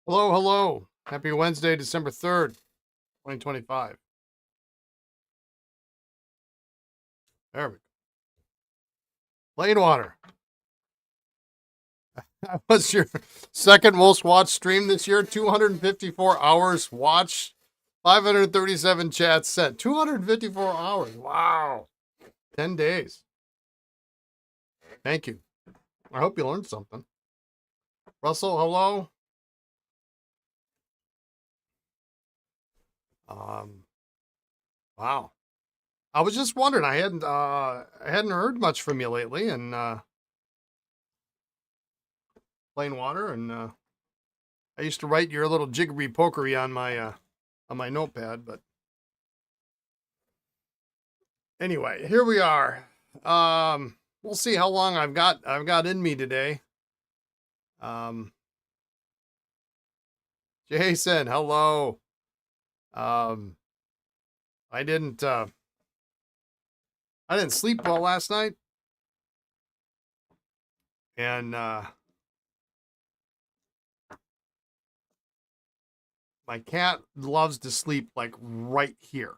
Hello, hello. Happy Wednesday, December 3rd, 2025. There we go. Plain water. That was your second most watched stream this year. 254 hours watched, 537 chats sent. 254 hours. Wow. 10 days. Thank you. I hope you learned something. Russell, hello. Wow. I was just wondering. I hadn't heard much from you lately, and plain water, and I used to write your little jiggery pokery on my notepad, but anyway, here we are. We'll see how long I've got in me today. Jason, hello. I didn't sleep well last night, and my cat loves to sleep like right here.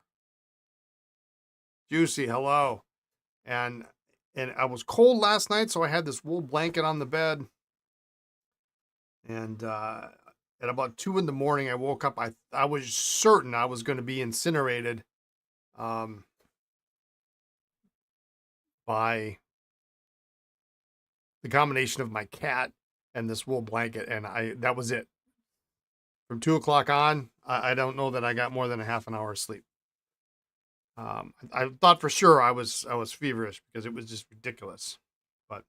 Juicy, hello. And I was cold last night, so I had this wool blanket on the bed. And at about 2 in the morning, I woke up. I was certain I was going to be incinerated by the combination of my cat and this wool blanket, and that was it. From 2 o'clock on, I don't know that I got more than a half an hour of sleep. I thought for sure I was feverish because it was just ridiculous. But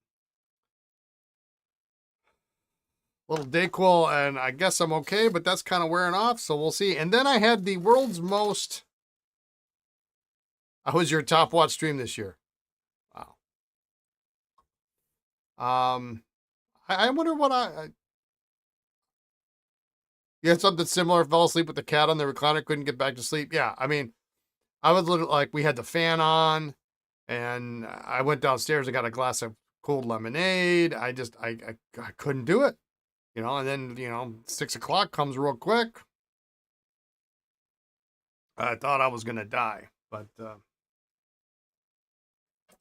little Dayquil, and I guess I'm okay, but that's kind of wearing off, so we'll see. And then I had the world's most. I was your top watch stream this year. Wow. I wonder what you had something similar. Fell asleep with the cat on the recliner, couldn't get back to sleep. Yeah, I mean, I was literally like, we had the fan on, and I went downstairs and got a glass of cold lemonade. I couldn't do it, and then, 6 o'clock comes real quick. I thought I was going to die, but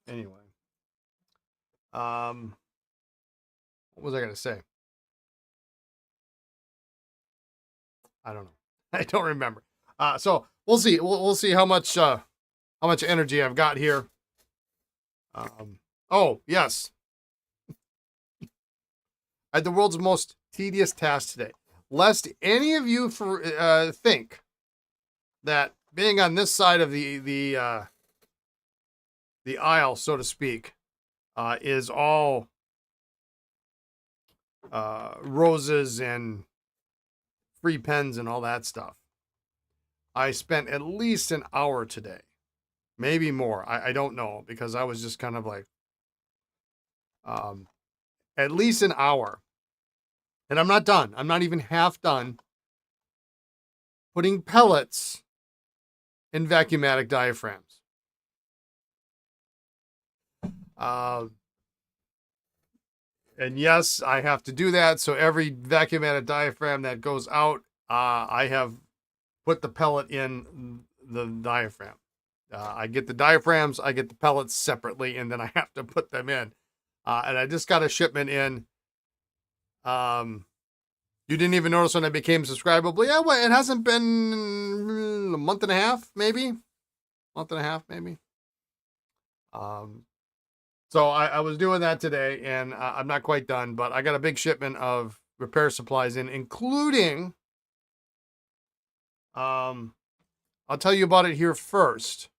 anyway. What was I going to say? I don't know. I don't remember. So we'll see. We'll see how much energy I've got here. Oh yes, I had the world's most tedious task today. Lest any of you think that being on this side of the aisle, so to speak, is all roses and free pens and all that stuff. I spent at least an hour today, maybe more. I don't know, because I was just kind of like, at least an hour. And I'm not done. I'm not even half done putting pellets in vacuumatic diaphragms. And yes, I have to do that. So every vacuumatic diaphragm that goes out, I have put the pellet in the diaphragm. I get the diaphragms, I get the pellets separately, and then I have to put them in. And I just got a shipment in. You didn't even notice when I became subscribable. Yeah, well, it hasn't been a month and a half, maybe. So I was doing that today, and I'm not quite done, but I got a big shipment of repair supplies in, including, I'll tell you about it here first.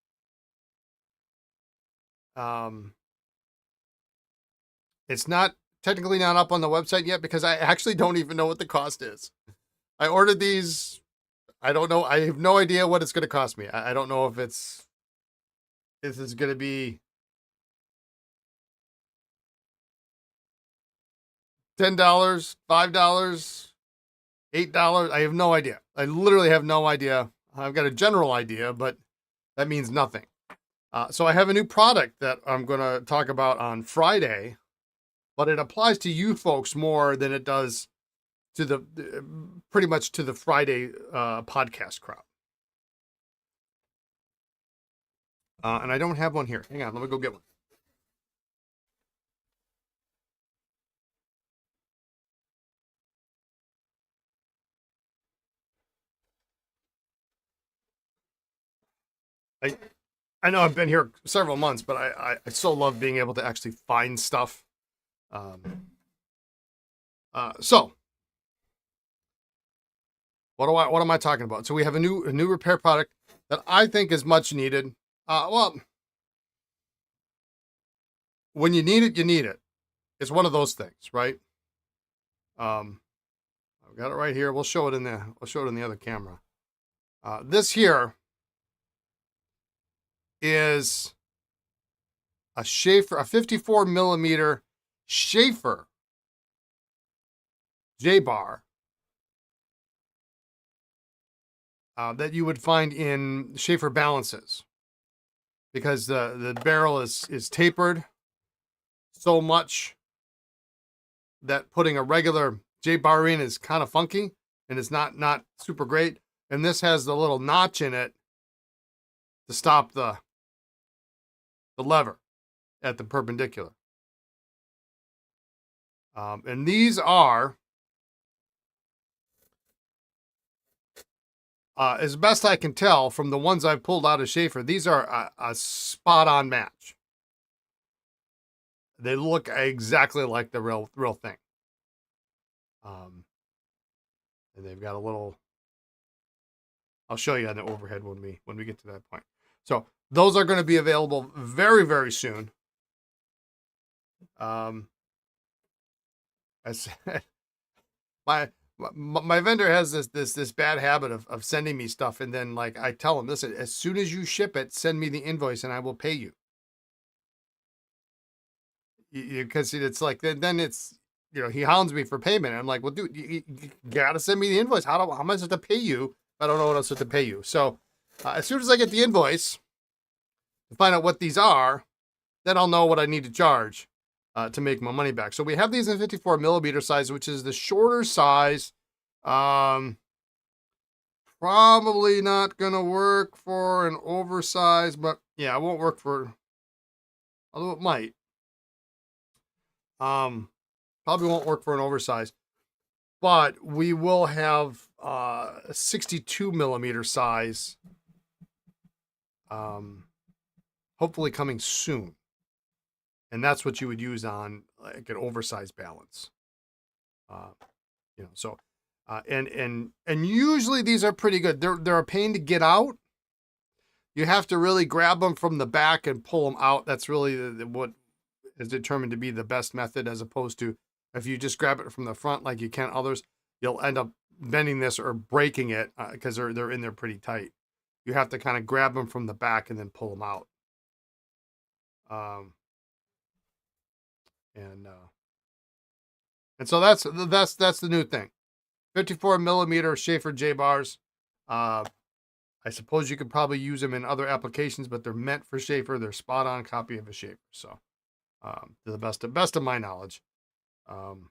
It's technically not up on the website yet because I actually don't even know what the cost is. I ordered these. I don't know. I have no idea what it's going to cost me. I don't know if this is going to be $10, $5, $8. I have no idea. I literally have no idea. I've got a general idea, but that means nothing. So I have a new product that I'm going to talk about on Friday, but it applies to you folks more than it does to the pretty much to the Friday podcast crowd. And I don't have one here. Hang on, let me go get one. I know I've been here several months, but I still love being able to actually find stuff. So what am I talking about? So we have a new repair product that I think is much needed. Well, when you need it, you need it. It's one of those things, right? I've got it right here. We'll show it in the other camera. This here is a Sheaffer, a 54 millimeter Sheaffer J Bar that you would find in Sheaffer balances, because the barrel is tapered so much that putting a regular J Bar in is kind of funky and it's not super great. And this has the little notch in it to stop the lever at the perpendicular. And these are, as best I can tell from the ones I've pulled out of Sheaffer, these are a spot-on match. They look exactly like the real thing. And they've got a little, I'll show you on the overhead when we get to that point. So those are going to be available very, very soon. As my vendor has this bad habit of sending me stuff, and then like I tell him, listen, as soon as you ship it, send me the invoice and I will pay you. Because it's like then it's, you know, he hounds me for payment. I'm like, well, dude, you gotta send me the invoice. How am I supposed to pay you if I don't know what I'm supposed to pay you? So as soon as I get the invoice to find out what these are, then I'll know what I need to charge to make my money back. So we have these in 54 millimeter size, which is the shorter size. Probably not gonna work for an oversized, but yeah, it won't work for, although it might. Probably won't work for an oversized, but we will have a 62 millimeter size, hopefully coming soon. And that's what you would use on like an oversized balance. You know, so and usually these are pretty good. They're a pain to get out. You have to really grab them from the back and pull them out. That's really what is determined to be the best method, as opposed to if you just grab it from the front like you can others, you'll end up bending this or breaking it because they're in there pretty tight. You have to kind of grab them from the back and then pull them out. And so that's the new thing. 54 millimeter Sheaffer J Bars. I suppose you could probably use them in other applications, but they're meant for Sheaffer. They're spot on copy of a Sheaffer. So to the best of my knowledge. I'm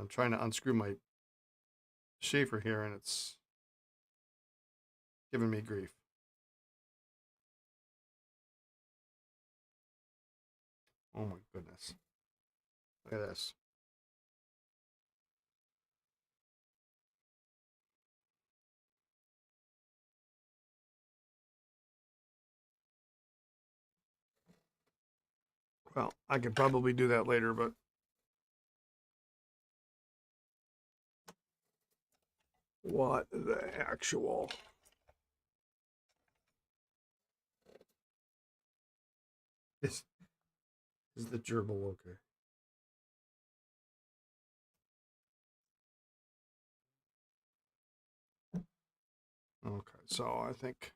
trying to unscrew my Sheaffer here, and it's giving me grief. Oh my goodness. Look at this. Well, I could probably do that later, but what the actual? This is the gerbil, okay. Okay, so I think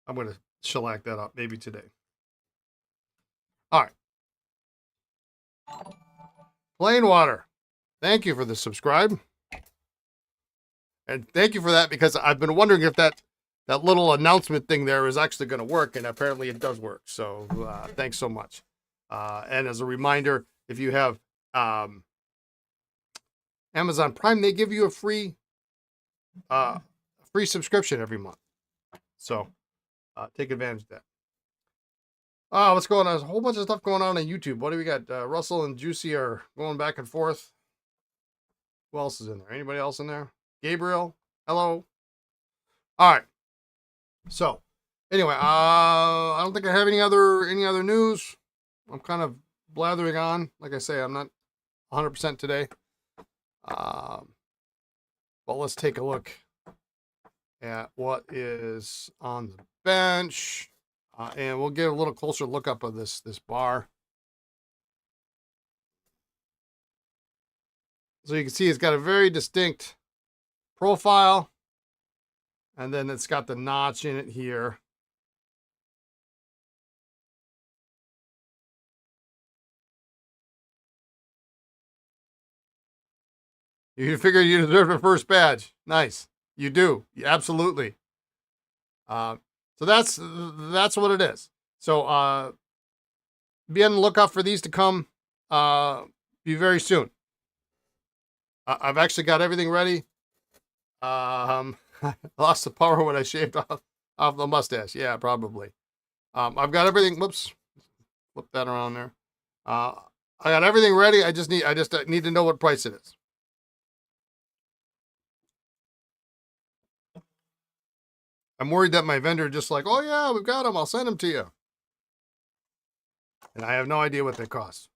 I'm going to shellac that up maybe today. All right. Plain water. Thank you for the subscribe. And thank you for that, because I've been wondering if that little announcement thing there is actually going to work, and apparently it does work. So thanks so much. And as a reminder, if you have Amazon Prime, they give you a free subscription every month. So take advantage of that. What's going on? There's a whole bunch of stuff going on YouTube. What do we got? Russell and Juicy are going back and forth. Who else is in there? Anybody else in there? Gabriel, hello. All right. So, anyway, I don't think I have any other news. I'm kind of blathering on. Like I say, I'm not 100% today. But let's take a look at what is on the bench, and we'll get a little closer look up of this bar. So you can see it's got a very distinct profile, and then it's got the notch in it here. You figured you deserved a first badge. Nice. You do. Absolutely. So that's what it is. So be on the lookout for these to come be very soon. I've actually got everything ready. I lost the power when I shaved off the mustache. Yeah, probably. I've got everything. Whoops. Flip that around there. I got everything ready. I just need to know what price it is. I'm worried that my vendor just like, oh yeah, we've got them. I'll send them to you. And I have no idea what they cost.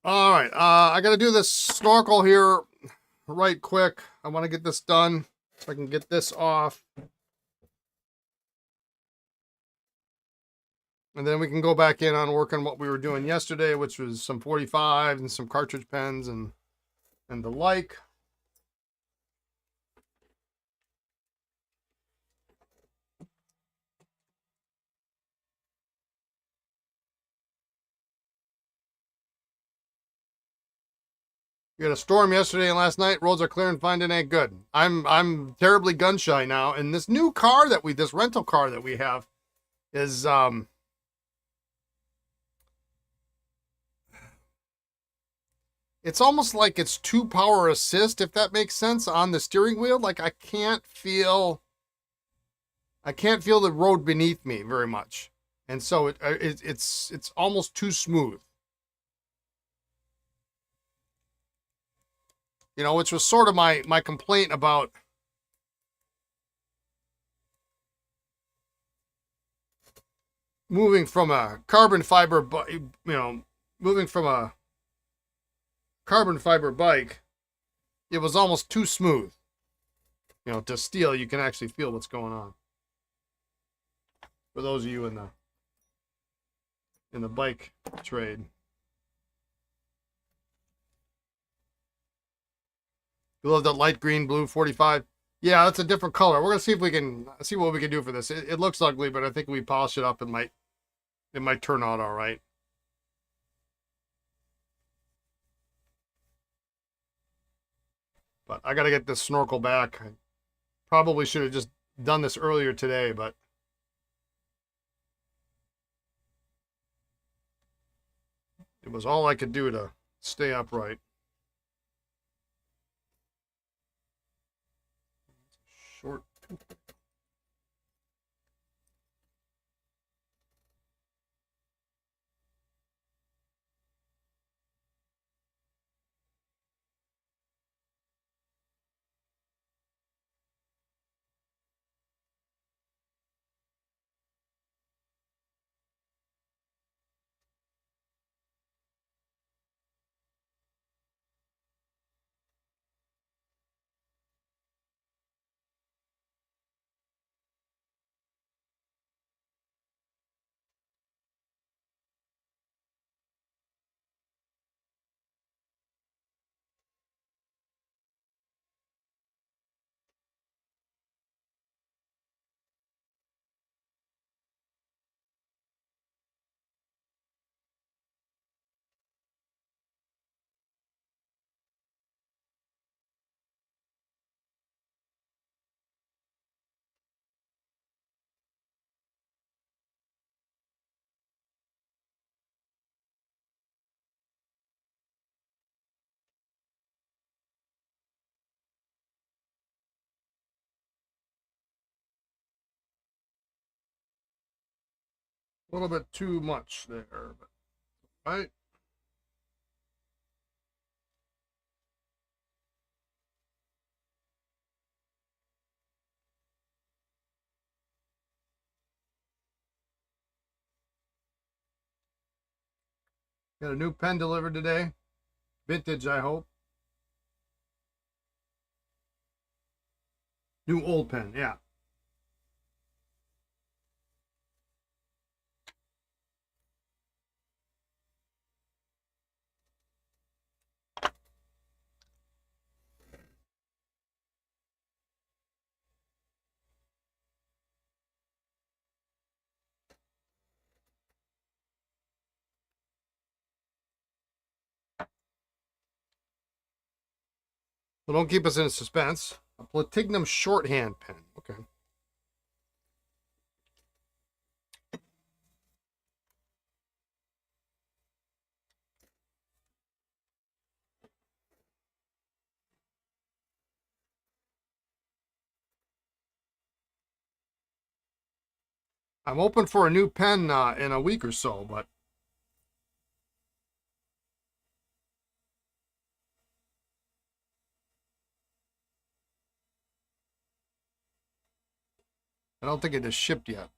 All right. I got to do this snorkel here right quick. I want to get this done so I can get this off. And then we can go back in on working what we were doing yesterday, which was some 45 and some cartridge pens and the like. We had a storm yesterday and last night. Roads are clear and fine and ain't good. I'm terribly gun shy now. And this new car this rental car that we have is it's almost like it's 2 power assist, if that makes sense, on the steering wheel. Like I can't feel the road beneath me very much. And so it's almost too smooth. You know, which was sort of my complaint about moving from a carbon fiber, moving from a carbon fiber bike. It was almost too smooth. You know, to steel, you can actually feel what's going on. For those of you in the bike trade. You love that light green, blue 45. Yeah, that's a different color. We're gonna see if we can see what we can do for this. It looks ugly, but I think if we polish it up, it might turn out all right. But I gotta get this snorkel back. I probably should have just done this earlier today, but it was all I could do to stay upright. Short. A little bit too much there, but right. Got a new pen delivered today. Vintage, I hope. New old pen, yeah. Well, don't keep us in suspense. A platinum shorthand pen. Okay. I'm open for a new pen in a week or so, but I don't think it is shipped yet.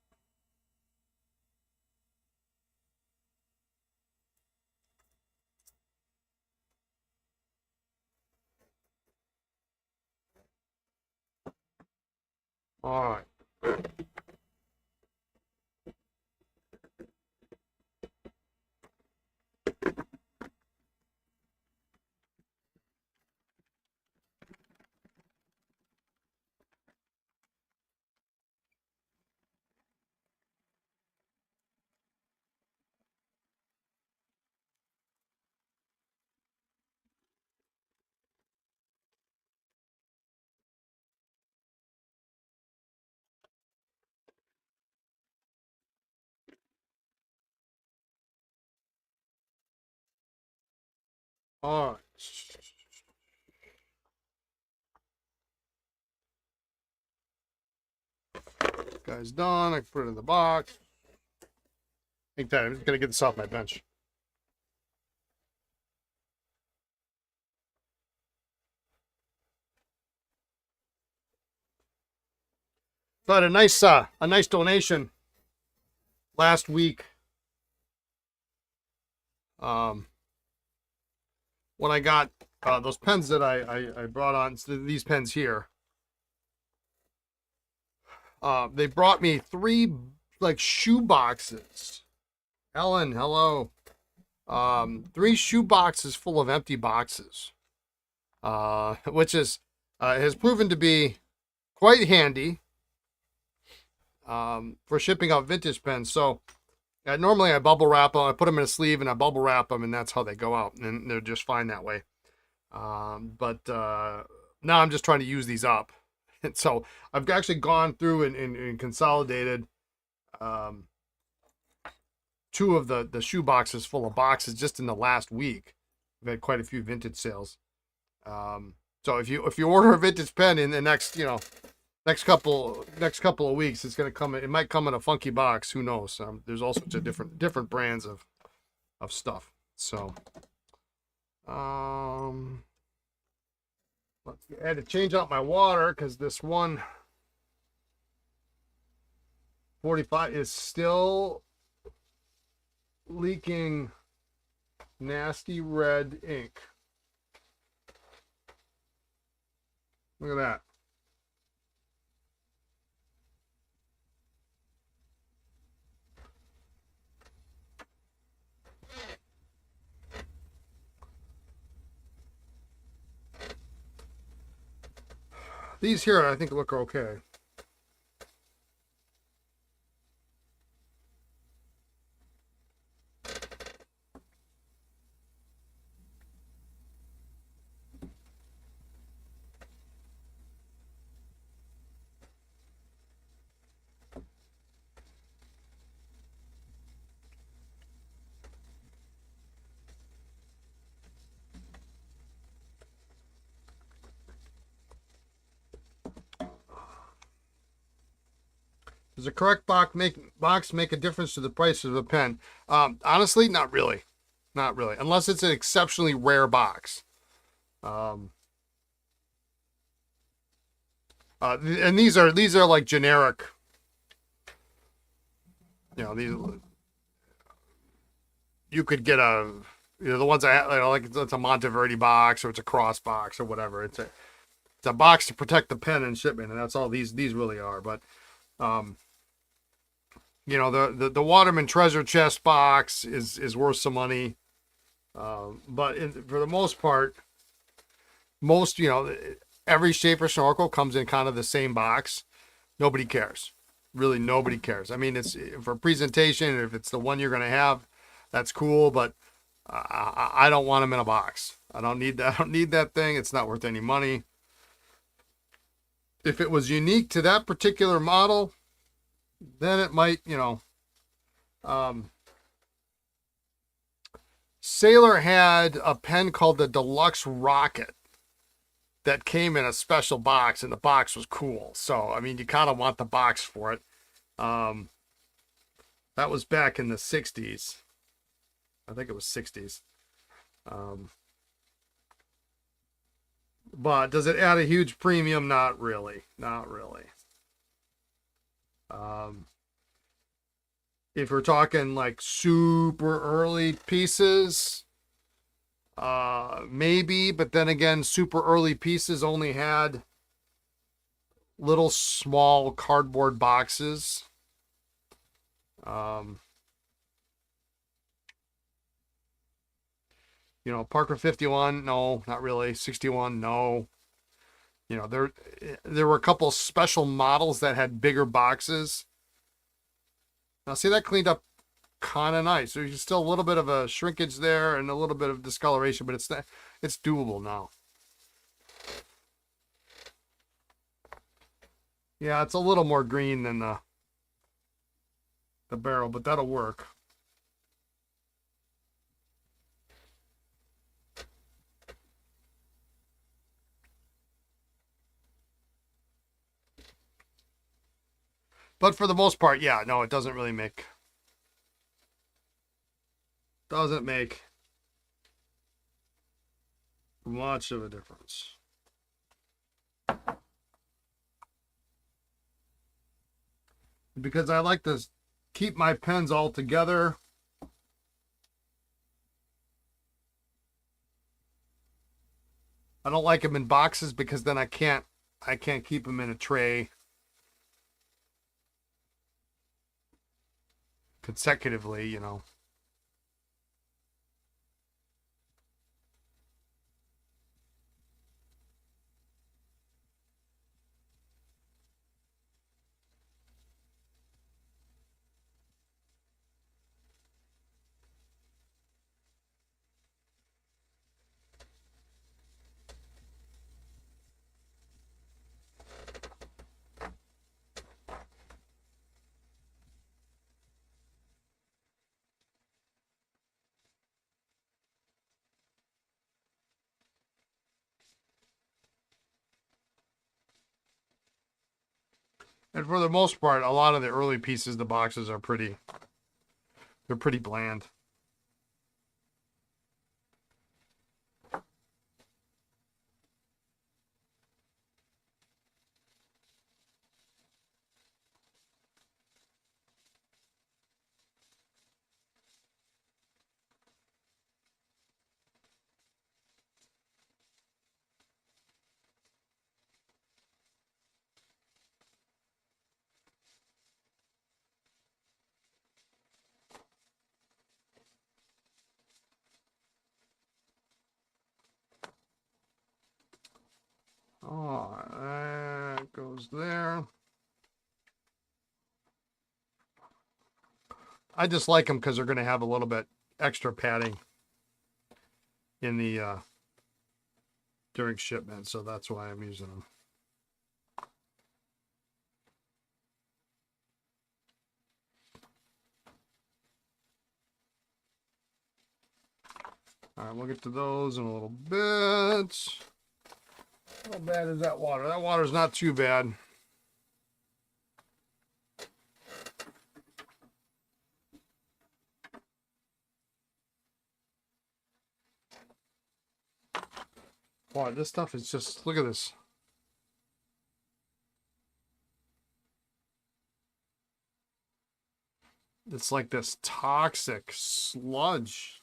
All right. All right. Guy's done. I can put it in the box. Hang tight. I'm just gonna get this off my bench. So I had a nice donation last week. When I got those pens that I brought on, so these pens here. They brought me 3 like shoe boxes. Ellen, hello. 3 shoe boxes full of empty boxes, which is has proven to be quite handy for shipping out vintage pens. So normally I bubble wrap them, I put them in a sleeve and I bubble wrap them, and that's how they go out, and they're just fine that way. But now I'm just trying to use these up. And so I've actually gone through and consolidated 2 of the shoe boxes full of boxes just in the last week. I've had quite a few vintage sales. So if you order a vintage pen in the next next couple of weeks, it's gonna come. It might come in a funky box. Who knows? There's all sorts of different brands of stuff. So I had to change out my water because this 145 is still leaking nasty red ink. Look at that. These here I think look okay. Does the correct box make a difference to the price of the pen? Honestly, not really. Not really. Unless it's an exceptionally rare box. And these are like generic. You know, these you could get the ones I have, like it's a Monteverdi box or it's a Cross box or whatever. It's a box to protect the pen and shipment, and that's all these really are. But you know, the Waterman Treasure Chest box is worth some money. But for the most part, you know, every Sheaffer snorkel comes in kind of the same box. Nobody cares. Really, nobody cares. I mean, it's for presentation. If it's the one you're going to have, that's cool. But I don't want them in a box. I don't need that. I don't need that thing. It's not worth any money. If it was unique to that particular model, then it might, you know. Sailor had a pen called the Deluxe Rocket that came in a special box, and the box was cool. So, I mean, you kind of want the box for it. That was back in the 60s. I think it was 60s. But does it add a huge premium? Not really. Not really. If we're talking like super early pieces, maybe, but then again, super early pieces only had little small cardboard boxes. You know, Parker 51, no, not really. 61, no. You know, there were a couple special models that had bigger boxes. Now, see, that cleaned up kind of nice. There's still a little bit of a shrinkage there and a little bit of discoloration, but it's doable now. Yeah, it's a little more green than the barrel, but that'll work. But for the most part, yeah, no, it doesn't really make much of a difference. Because I like to keep my pens all together. I don't like them in boxes because then I can't keep them in a tray consecutively, you know. And for the most part, a lot of the early pieces, the boxes are pretty bland. Oh, that goes there. I just like them because they're going to have a little bit extra padding in the during shipment, so that's why I'm using them. All right, we'll get to those in a little bit. How bad is that water? That water's not too bad. Boy, this stuff is just, look at this. It's like this toxic sludge.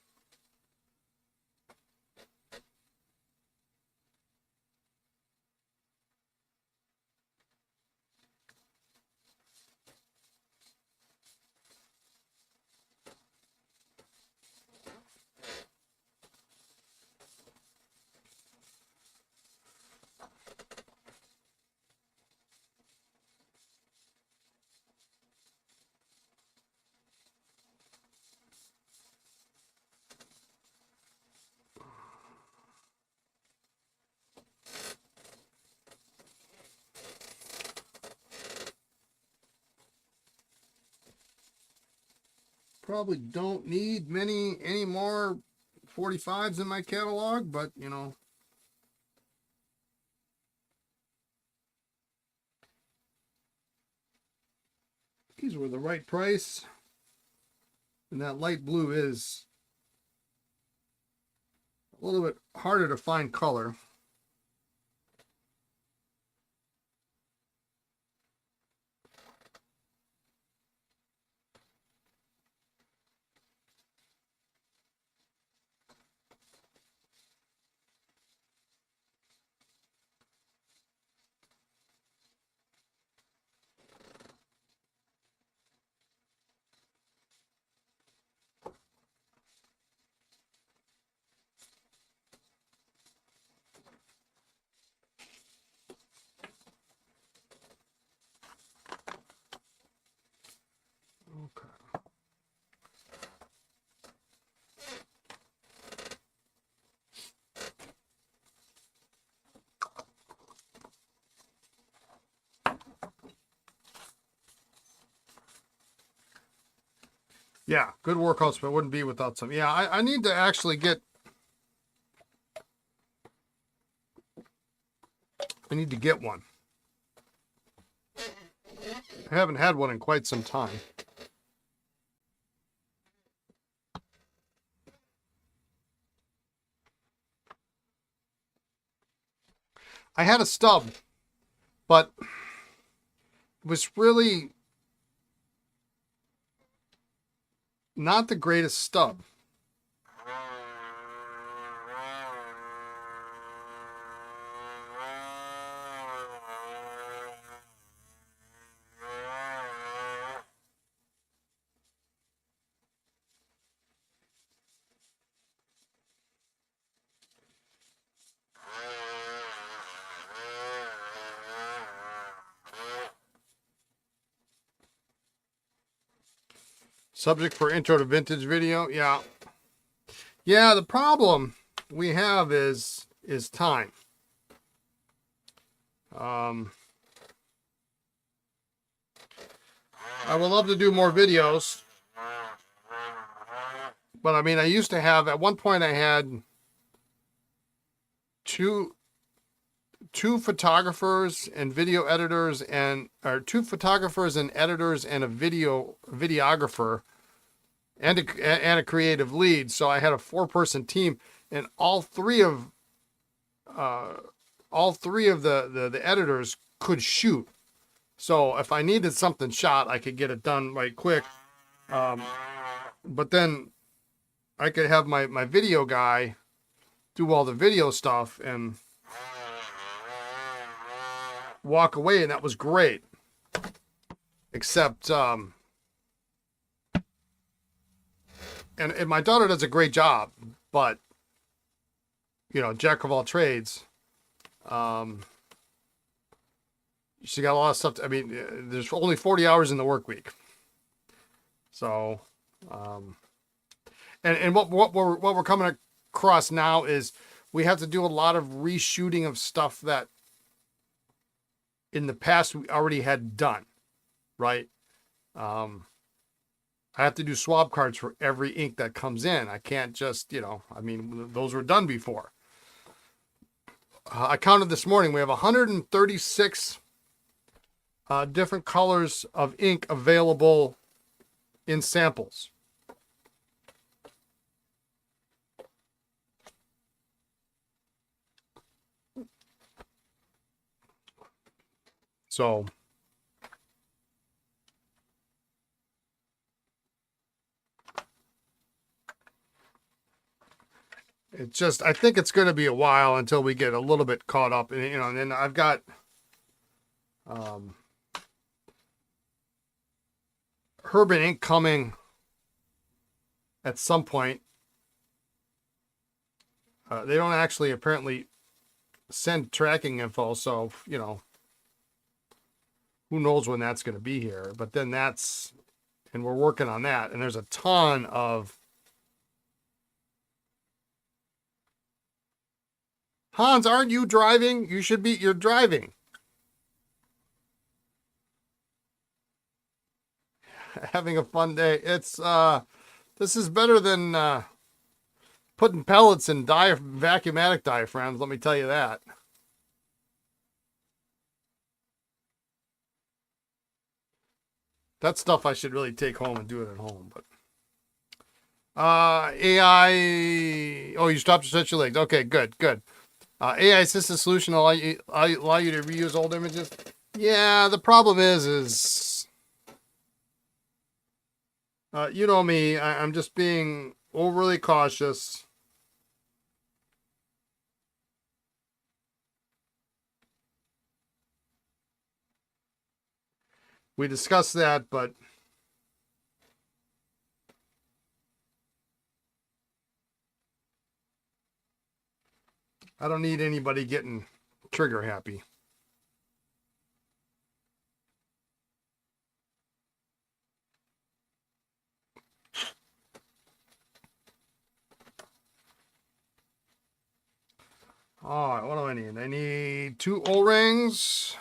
Probably don't need any more 45s in my catalog, but you know. These were the right price. And that light blue is a little bit harder to find color. Okay. Yeah, good workhorse, but wouldn't be without some. Yeah, I need to actually get. I need to get one. I haven't had one in quite some time. I had a stub, but it was really not the greatest stub. Subject for intro to vintage video. Yeah. Yeah, the problem we have is time. I would love to do more videos. But I mean, I used to have, at one point I had two photographers and video editors or two photographers and editors and a videographer and a creative lead. So I had a 4-person team, and all three of the editors could shoot. So if I needed something shot, I could get it done right quick. But then I could have my video guy do all the video stuff and walk away, and that was great. Except, and my daughter does a great job, but, you know, jack of all trades. She got a lot of stuff. I mean, there's only 40 hours in the work week. So, and what we're coming across now is we have to do a lot of reshooting of stuff that in the past we already had done, right? I have to do swab cards for every ink that comes in. I can't just, you know, I mean, those were done before. I counted this morning. We have 136 different colors of ink available in samples. So it's just, I think it's going to be a while until we get a little bit caught up. And, you know, and then I've got Herb & Ink coming at some point. They don't actually apparently send tracking info, so, you know, who knows when that's going to be here. But then that's, and we're working on that. And there's a ton of, Hans, aren't you driving? You should be, you're driving. Having a fun day. It's, this is better than putting pellets in vacuumatic diaphragms, let me tell you that. That stuff I should really take home and do it at home. But AI, oh, you stopped to stretch your legs. Okay, good. AI assisted solution allow you to reuse old images. Yeah, the problem is you know me, I'm just being overly cautious. We discussed that, but I don't need anybody getting trigger happy. All right, what do I need? I need 2 O-rings.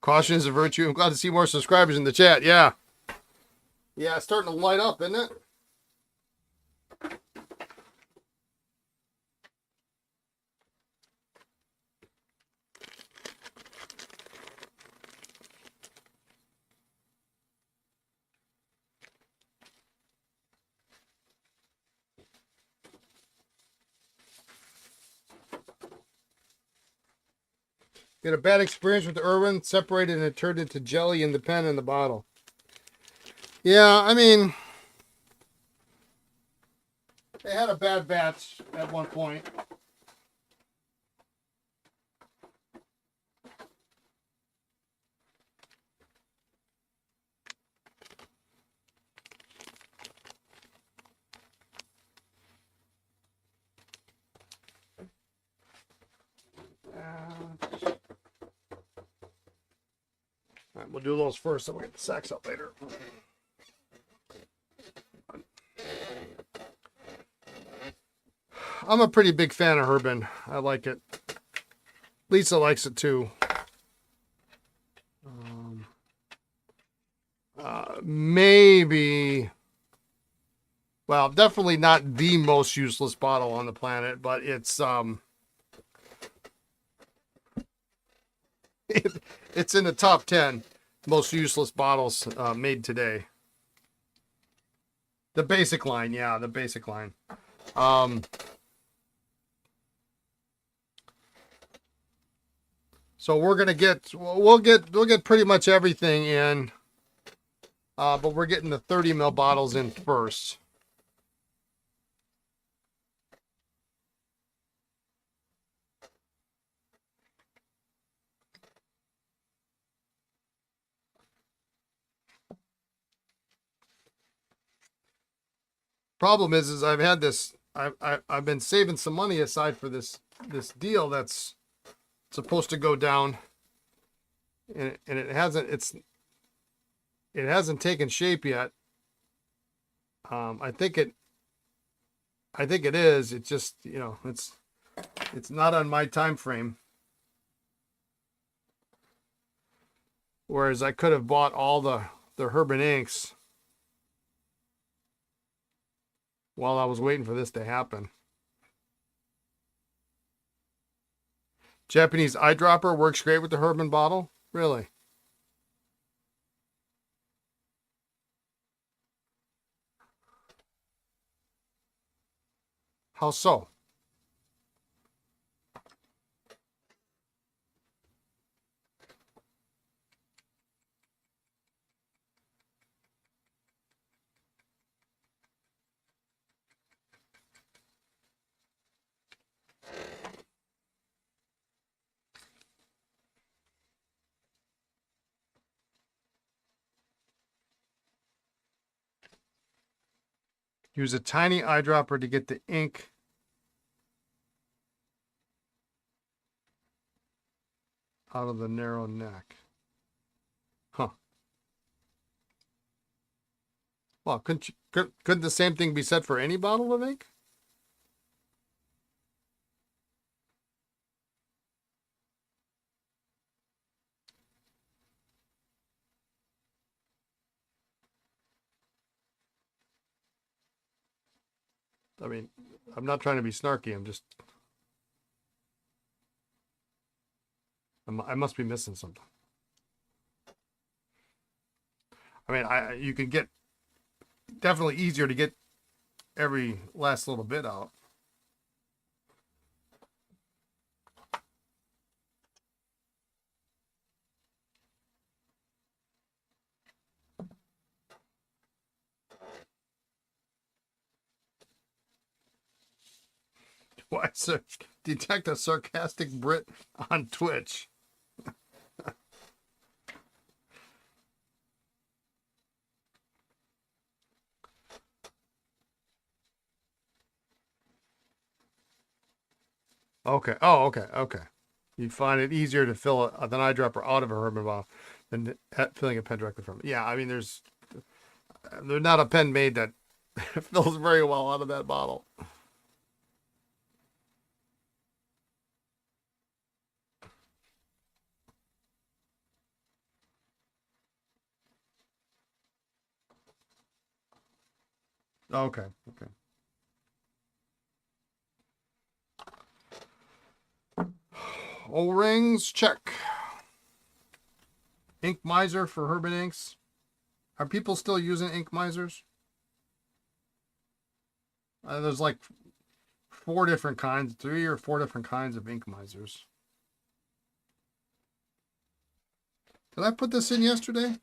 Caution is a virtue. I'm glad to see more subscribers in the chat. Yeah. Yeah, it's starting to light up, isn't it? Get a bad experience with the Irwin, separated and it turned into jelly in the pen and the bottle. Yeah, I mean, they had a bad batch at one point. All right, we'll do those first, so we'll get the sacks up later. I'm a pretty big fan of Herbin. I like it. Lisa likes it too. Maybe, well, definitely not the most useless bottle on the planet, but it's it's in the top 10 most useless bottles made today. The basic line, yeah, the basic line. So we're gonna get, we'll get pretty much everything in, but we're getting the 30 ml bottles in first. Problem is I've had this, I've been saving some money aside for this deal that's supposed to go down, and it hasn't taken shape yet. I think it is. It just, you know, it's not on my time frame. Whereas I could have bought all the Herb & Inks while I was waiting for this to happen. Japanese eyedropper works great with the Herb & bottle. Really? How so? Use a tiny eyedropper to get the ink out of the narrow neck. Huh. Well, couldn't the same thing be said for any bottle of ink? I mean, I'm not trying to be snarky. I must be missing something. I mean, you could get definitely easier to get every last little bit out. Why, sir? Detect a sarcastic Brit on Twitch. Okay. Oh, okay. Okay. You find it easier to fill an eyedropper out of a Herman bottle than filling a pen directly from it. Yeah, I mean, there's not a pen made that fills very well out of that bottle. Okay. Okay. O-rings, check. Ink miser for Herman inks. Are people still using ink misers? There's like 3 or 4 different kinds of ink misers. Did I put this in yesterday?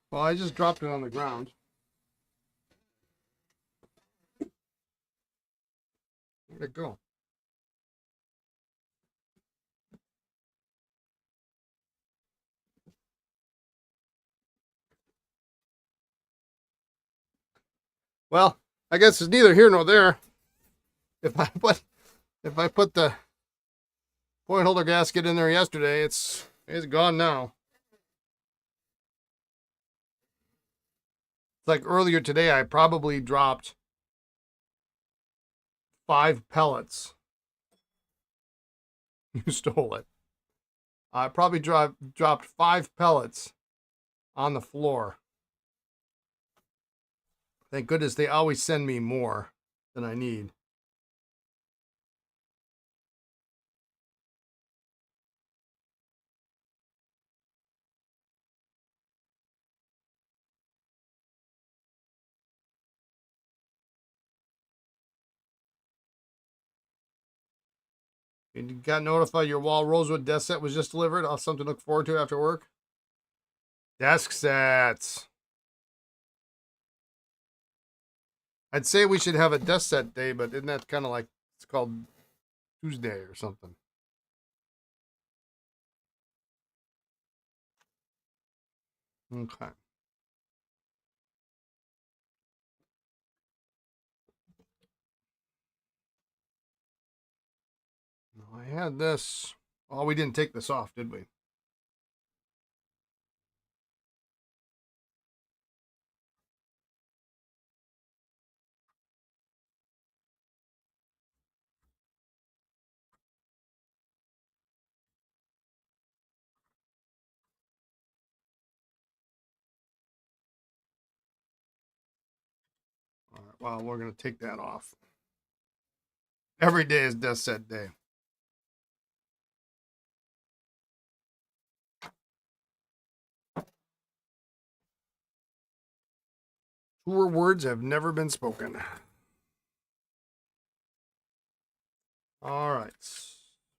Well, I just dropped it on the ground. Where'd it go? Well, I guess it's neither here nor there. If I put the point holder gasket in there yesterday, it's gone now. It's like earlier today, I probably dropped 5 pellets. You stole it. I probably dropped 5 pellets on the floor. Thank goodness they always send me more than I need. You got notified your wall rosewood desk set was just delivered. I'll something to look forward to after work. Desk sets. I'd say we should have a desk set day, but isn't that kind of like it's called Tuesday or something? Okay. I had this. Oh, we didn't take this off, did we? All right, well, we're going to take that off. Every day is desk set day. Truer words have never been spoken. All right.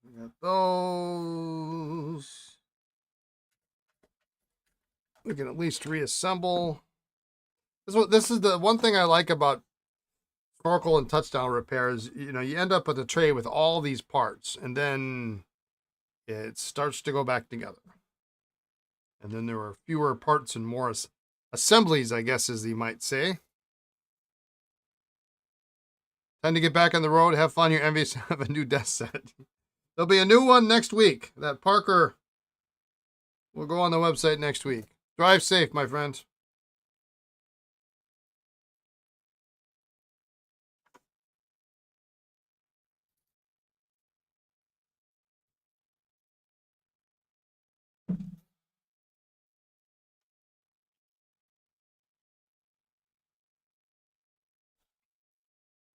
We got those. We can at least reassemble. This is the one thing I like about Torkel and touchdown repairs, you know, you end up with a tray with all these parts, and then it starts to go back together. And then there are fewer parts and more assemblies, I guess, as you might say. Time to get back on the road, have fun. You're envious to have a new desk set. There'll be a new one next week. That Parker will go on the website next week. Drive safe, my friends.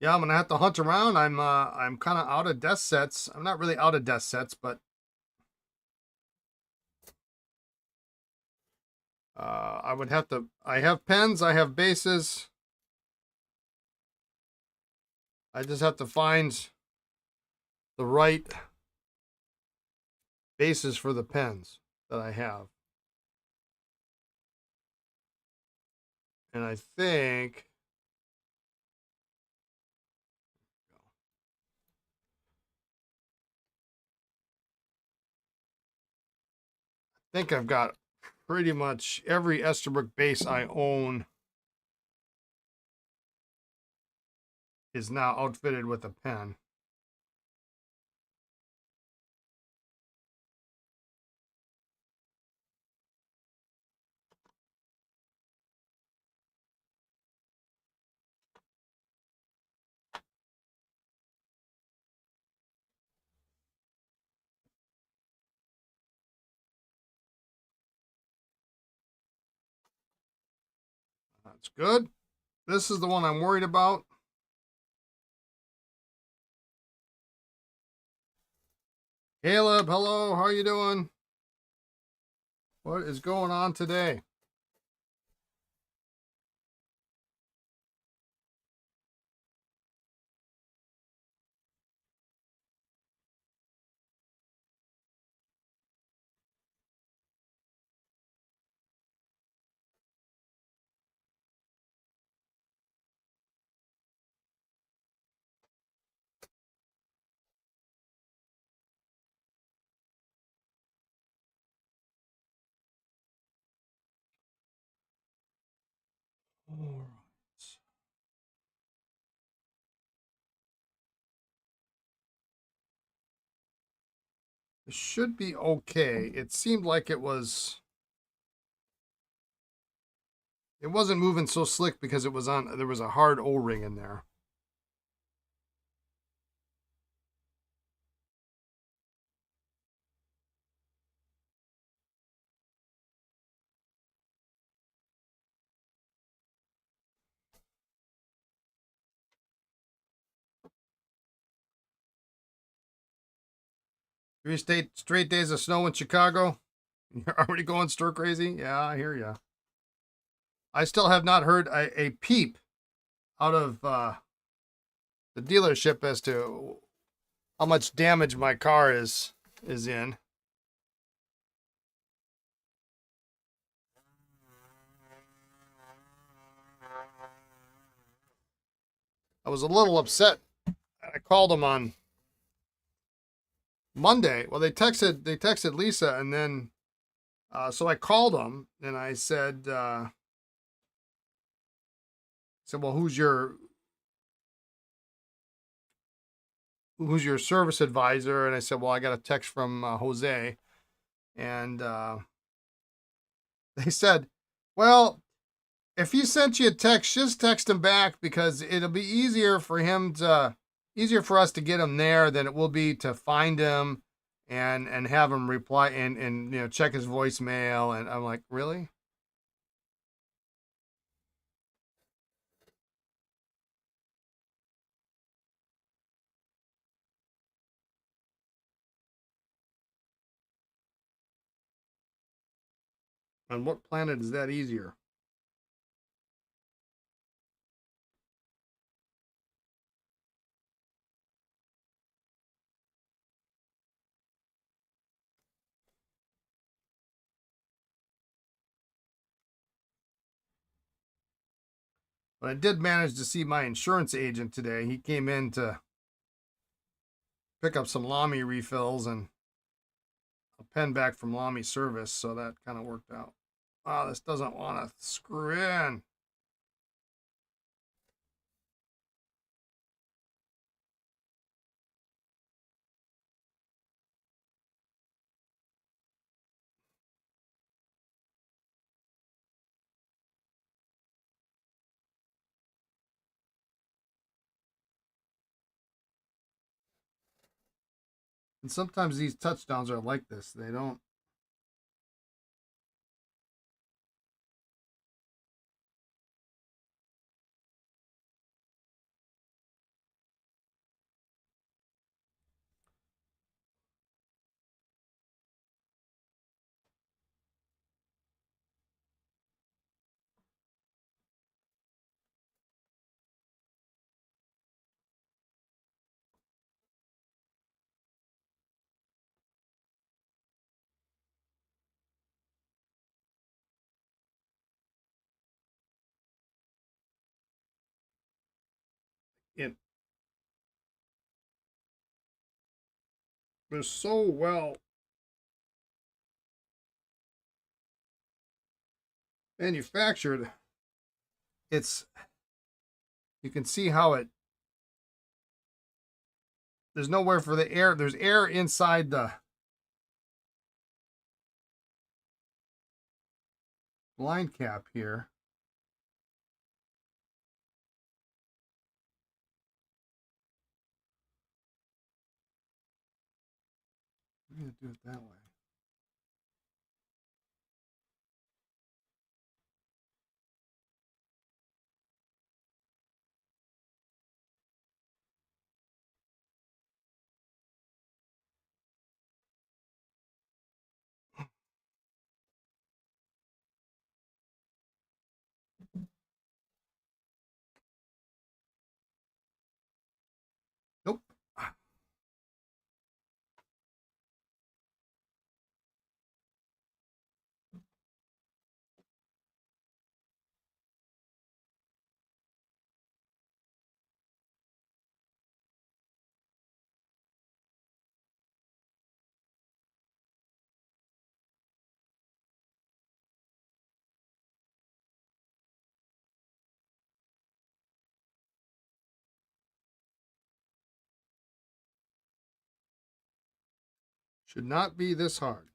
Yeah, I'm gonna have to hunt around. I'm kind of out of desk sets. I'm not really out of desk sets, but I would have to. I have pens. I have bases. I just have to find the right bases for the pens that I have. And I think I've got pretty much every Esterbrook base I own is now outfitted with a pen. That's good. This is the one I'm worried about. Caleb, hello. How are you doing? What is going on today? All right. It should be okay. It seemed like it wasn't moving so slick because there was a hard O-ring in there. Straight days of snow in Chicago. You're already going stir crazy? Yeah, I hear ya. I still have not heard a peep out of the dealership as to how much damage my car is in. I was a little upset. I called them on Monday. Well, they texted Lisa, and then so I called them and I said, well, who's your service advisor? And I said, well, I got a text from Jose, and they said, well, if he sent you a text, just text him back because it'll be easier for us to get him there than it will be to find him and have him reply and check his voicemail. And I'm like, really? On what planet is that easier? But I did manage to see my insurance agent today. He came in to pick up some Lamy refills and a pen back from Lamy service, so that kind of worked out. Oh, this doesn't want to screw in. And sometimes these touchdowns are like this. They don't. They're so well manufactured. It's, you can see how it, there's nowhere for the air. There's air inside the blind cap here. I'm going to do it that way. Nope. Should not be this hard.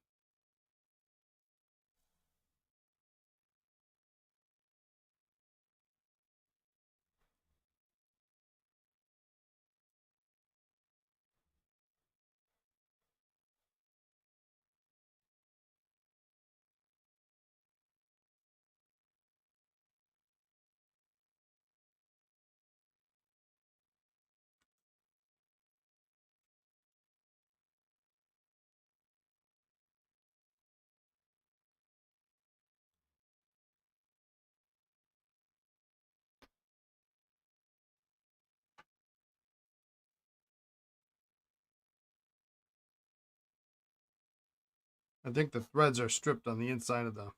I think the threads are stripped on the inside of the.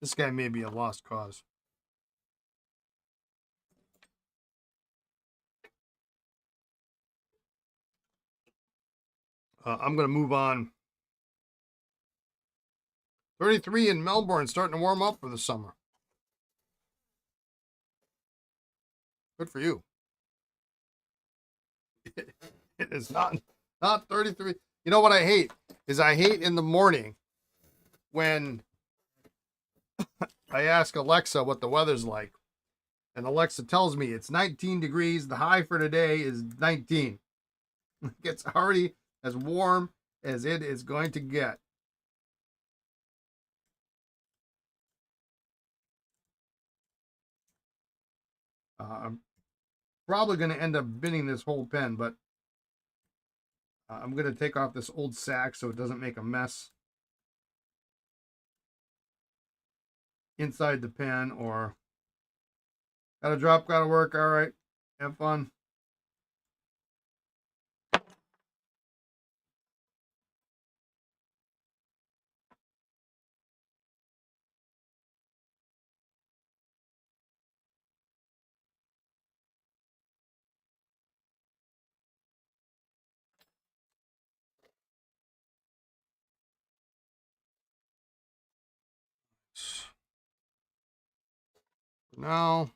This guy may be a lost cause. I'm going to move on. 33 in Melbourne, starting to warm up for the summer. Good for you. It is not 33. You know what I hate is I hate in the morning when I ask Alexa what the weather's like, and Alexa tells me it's 19 degrees. The high for today is 19. It's already as warm as it is going to get. I'm probably going to end up binning this whole pen, but I'm going to take off this old sack so it doesn't make a mess inside the pen. Or gotta drop, gotta work. All right, have fun. No.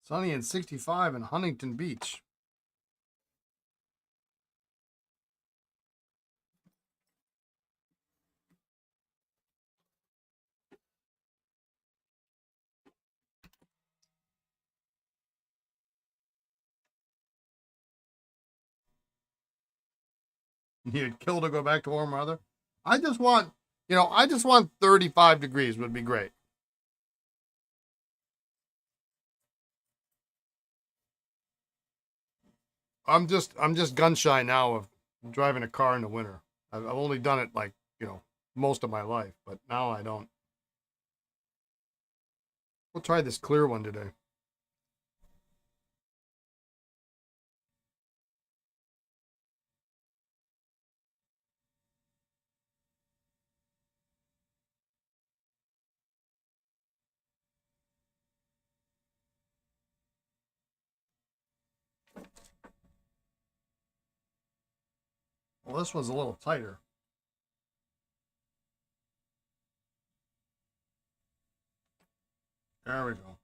Sunny and 65 in Huntington Beach. You'd kill to go back to warm weather. I just want, I just want 35 degrees would be great. I'm just gun shy now of driving a car in the winter. I've only done it like, most of my life, but now I don't. We'll try this clear one today. Well, this one's a little tighter. There we go.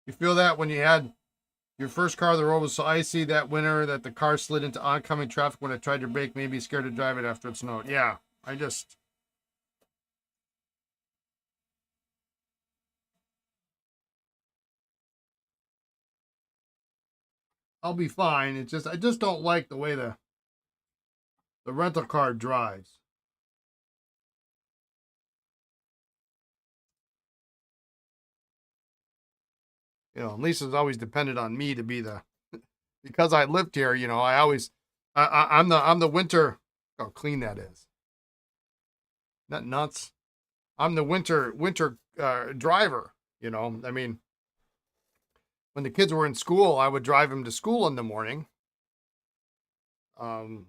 You feel that when you had your first car, the road was so icy that winter that the car slid into oncoming traffic when it tried to brake, maybe scared to drive it after it snowed. Yeah, I'll be fine. I just don't like the way the rental car drives. And Lisa's always depended on me to be because I lived here. I always, I'm the winter. How clean that is. Not nuts. I'm the winter driver. I mean, when the kids were in school, I would drive them to school in the morning. Um,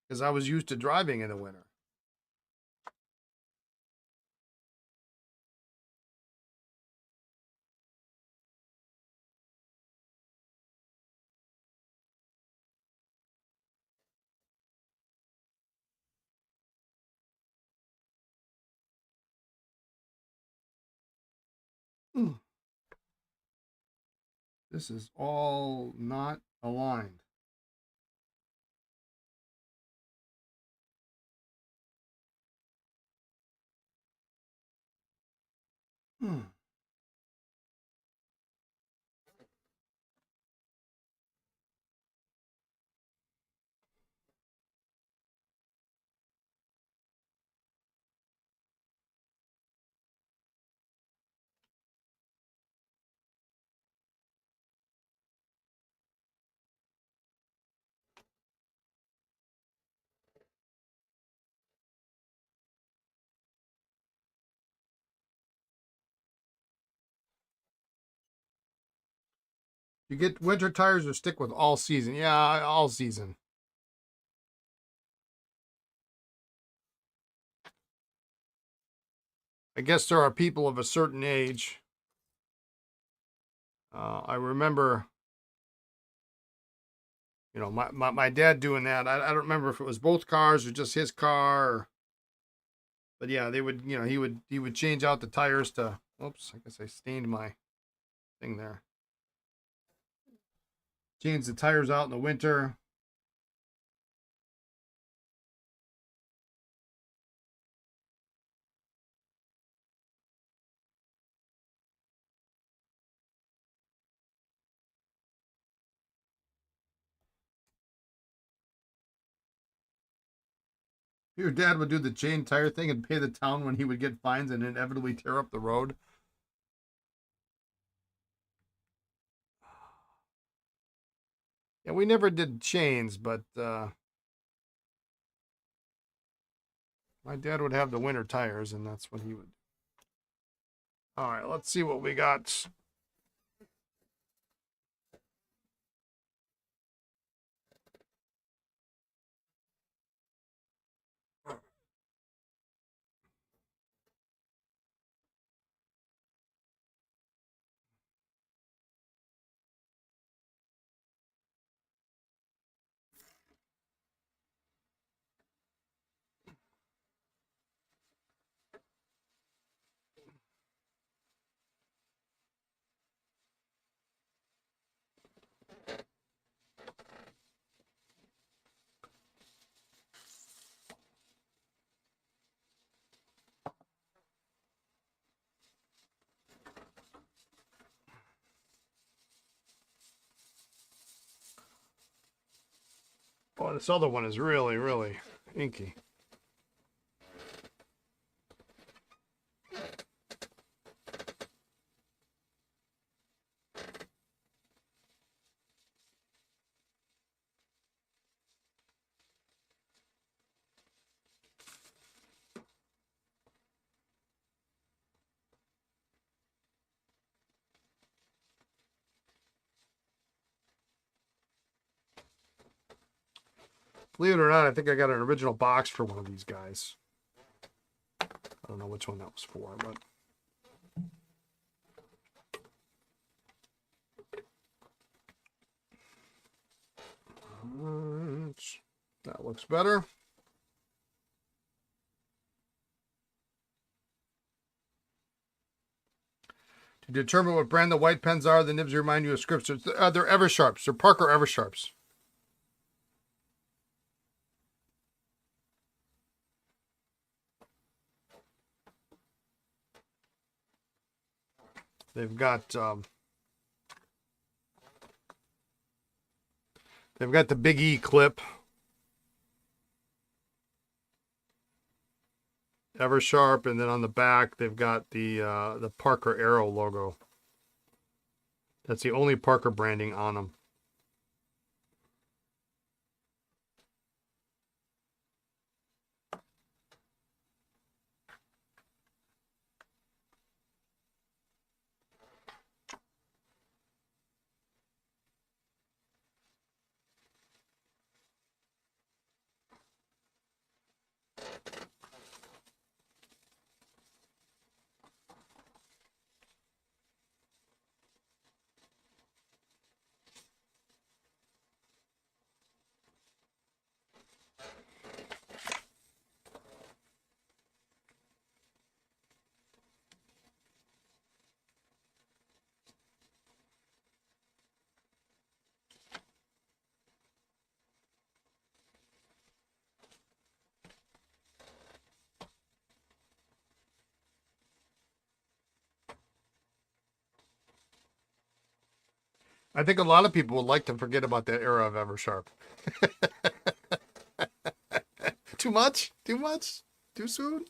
because I was used to driving in the winter. Hmm. This is all not aligned. Hmm. You get winter tires or stick with all season. Yeah, all season. I guess there are people of a certain age. I remember, my dad doing that. I don't remember if it was both cars or just his car. But yeah, they would, he would change out the tires to. Oops, I guess I stained my thing there. Change the tires out in the winter. Your dad would do the chain tire thing and pay the town when he would get fines and inevitably tear up the road. Yeah, we never did chains, but my dad would have the winter tires, and that's what he would. All right, let's see what we got. Oh, this other one is really, really inky. Believe it or not, I think I got an original box for one of these guys. I don't know which one that was for, but that looks better. To determine what brand the white pens are, the nibs remind you of scripts. They're Eversharps. They're Parker Eversharps. They've got the Big E clip. Eversharp, and then on the back they've got the Parker Arrow logo. That's the only Parker branding on them. I think a lot of people would like to forget about that era of Eversharp. Too much? Too much? Too soon?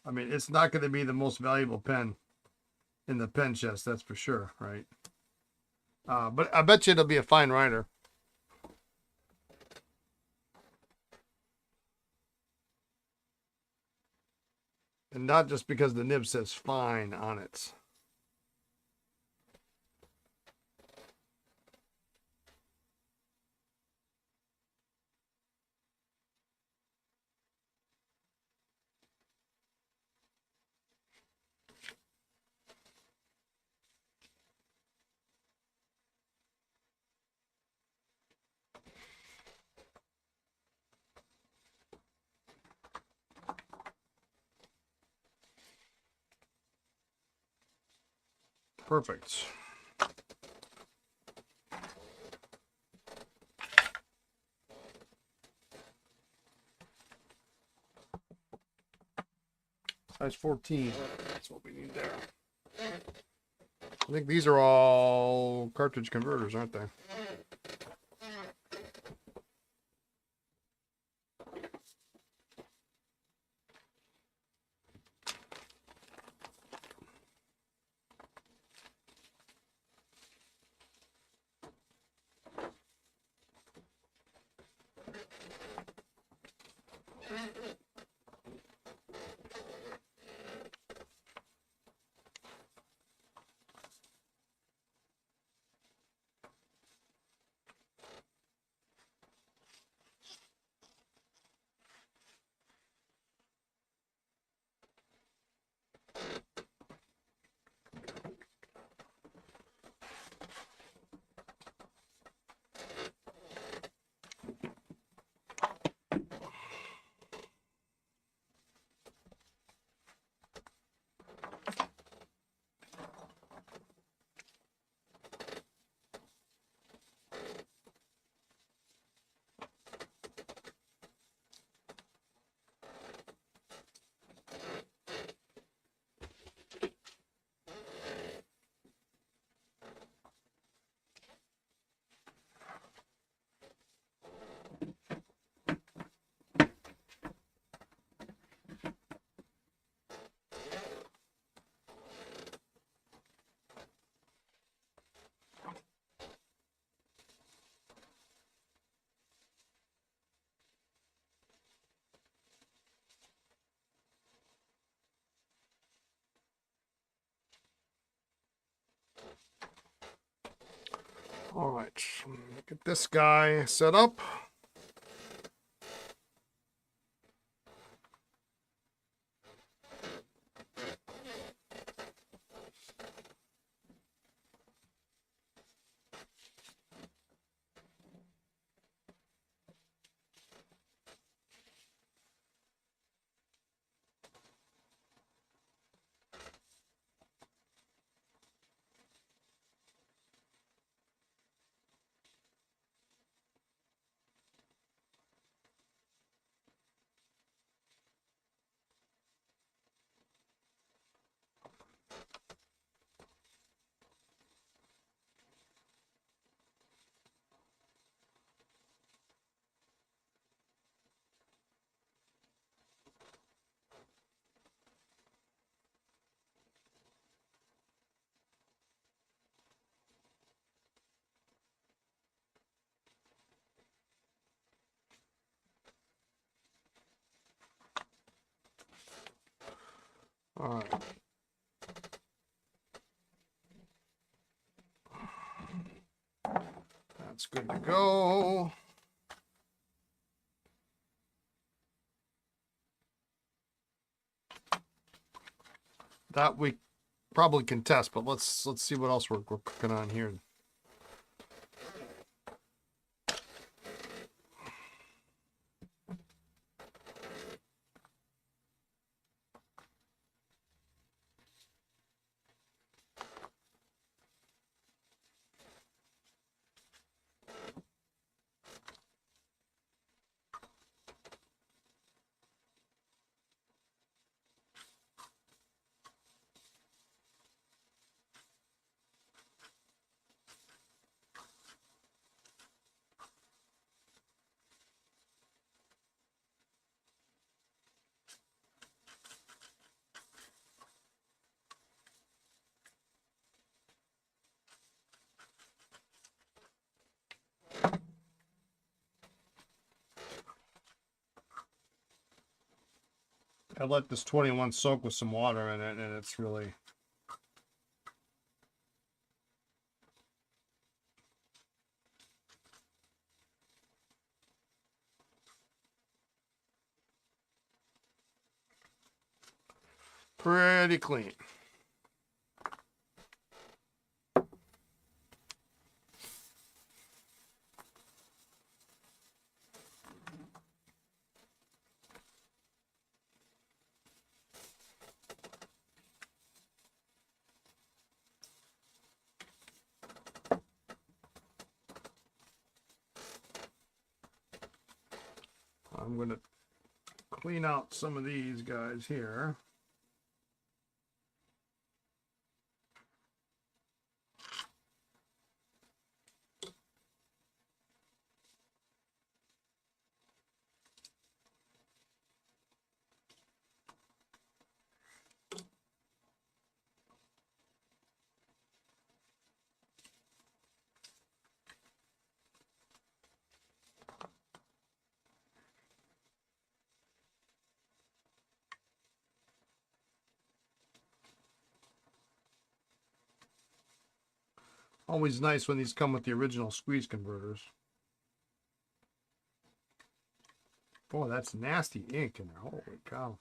I mean, it's not going to be the most valuable pen in the pen chest, that's for sure, right? But I bet you it'll be a fine writer. And not just because the nib says fine on it. Perfect. Size 14. That's what we need there. I think these are all cartridge converters, aren't they? All right, get this guy set up. All right. That's good to go. That we probably can test, but let's see what else we're cooking on here. I let this 21 soak with some water in it, and it's really pretty clean. I'm going to clean out some of these guys here. Always nice when these come with the original squeeze converters. Boy, that's nasty ink in there. Holy cow.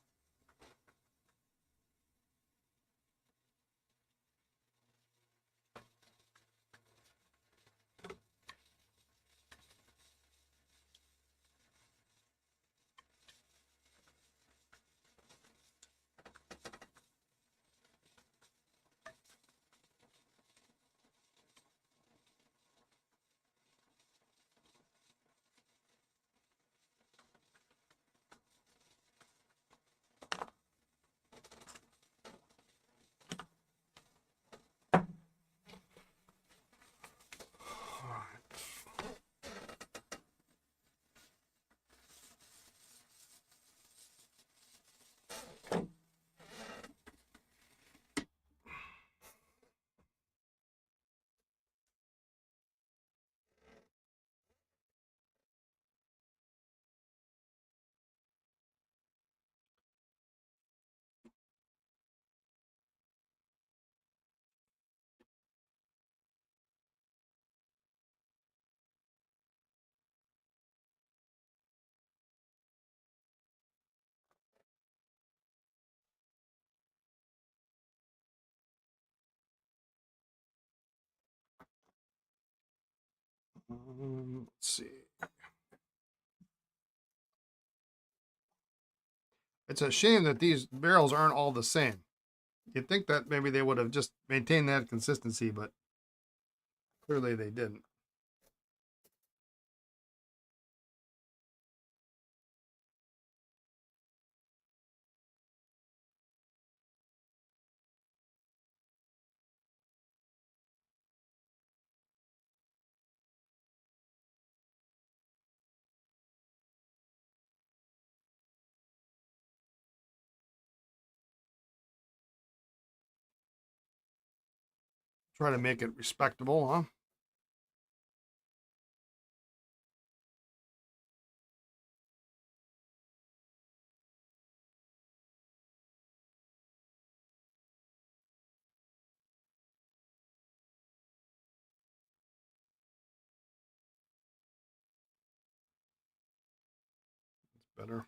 Let's see. It's a shame that these barrels aren't all the same. You'd think that maybe they would have just maintained that consistency, but clearly they didn't. Try to make it respectable, huh? Better.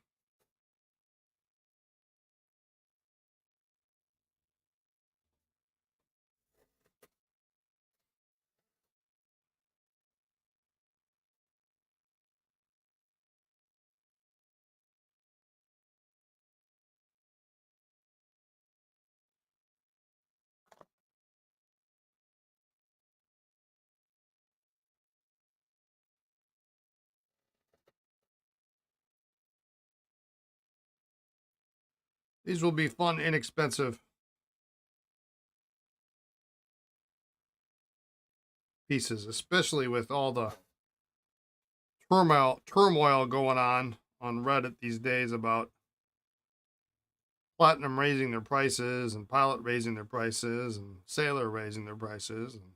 These will be fun, inexpensive pieces, especially with all the turmoil going on Reddit these days about Platinum raising their prices and Pilot raising their prices and Sailor raising their prices. And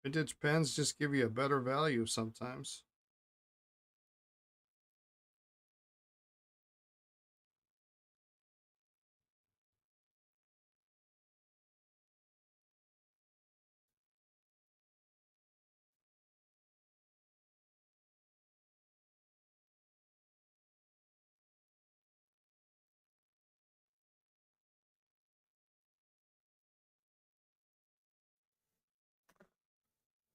vintage pens just give you a better value sometimes.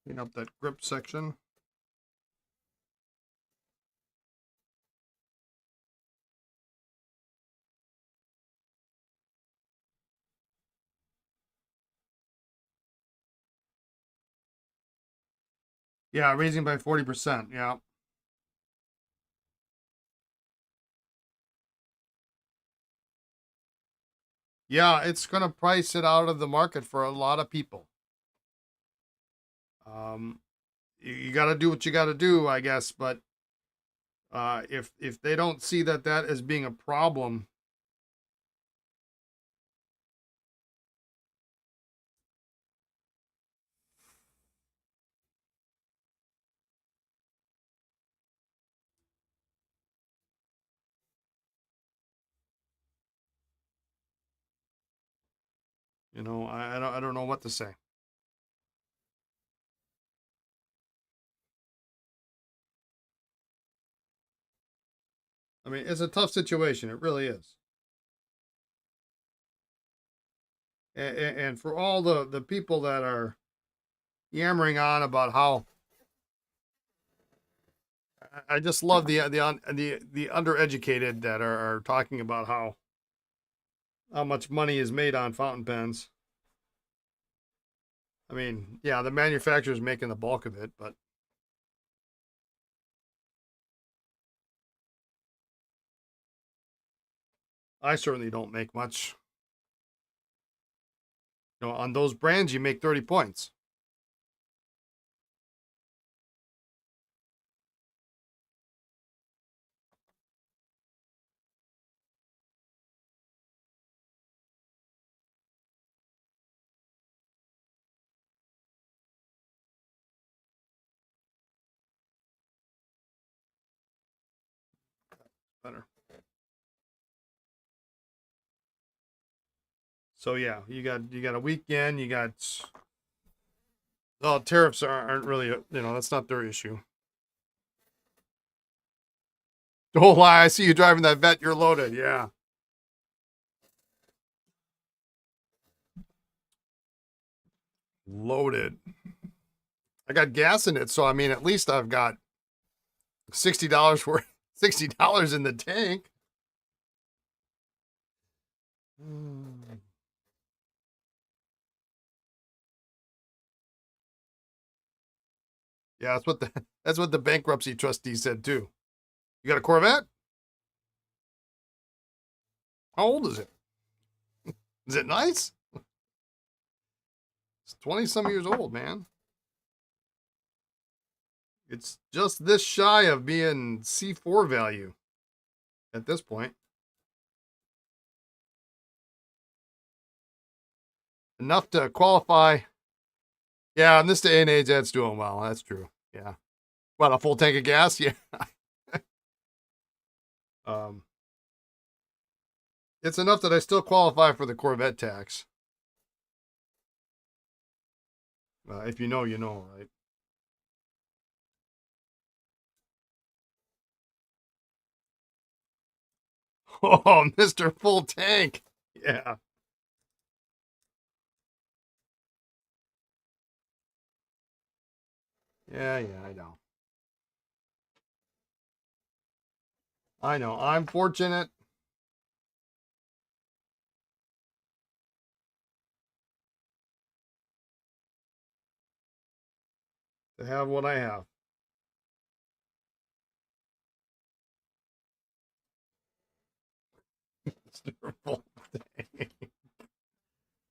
Clean up that grip section. Yeah, raising by 40%. Yeah. Yeah, it's going to price it out of the market for a lot of people. You got to do what you got to do, I guess. But if they don't see that as being a problem, I don't know what to say. I mean, it's a tough situation. It really is. And for all the people that are yammering on about how I just love the undereducated that are talking about how much money is made on fountain pens. I mean, yeah, the manufacturer's making the bulk of it, but I certainly don't make much. On those brands, you make 30 points. Better. So yeah, you got a weekend. You got tariffs aren't really that's not their issue. Don't lie. I see you driving that vet. You're loaded. Yeah. Loaded. I got gas in it, so I mean, at least I've got $60 worth, $60 in the tank. Yeah, that's what the bankruptcy trustee said too. You got a Corvette? How old is it? Is it nice? It's 20 some years old, man. It's just this shy of being C4 value at this point. Enough to qualify. Yeah, in this day and age, that's doing well. That's true. Yeah. What, a full tank of gas? Yeah. um, it's enough that I still qualify for the Corvette tax. If you know, you know, right? Oh, Mr. Full Tank. Yeah. Yeah, yeah, I know. I know. I'm fortunate. To have what I have. Mr. Full Tank.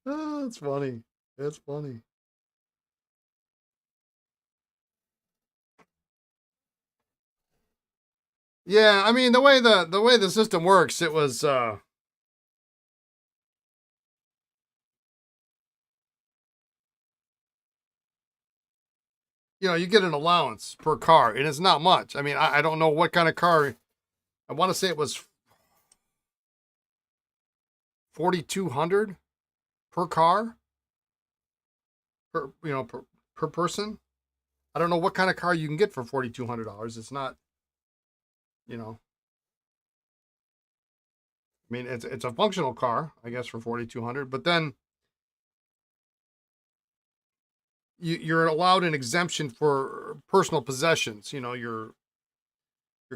Oh, it's funny. It's funny. Yeah, I mean the way the system works, it was you get an allowance per car, and it's not much. I mean, I don't know what kind of car. I want to say it was 4,200 per car per person. I don't know what kind of car you can get for $4,200. It's not, you know. I mean, it's a functional car, I guess, for 4,200. But then, you're allowed an exemption for personal possessions. You know, your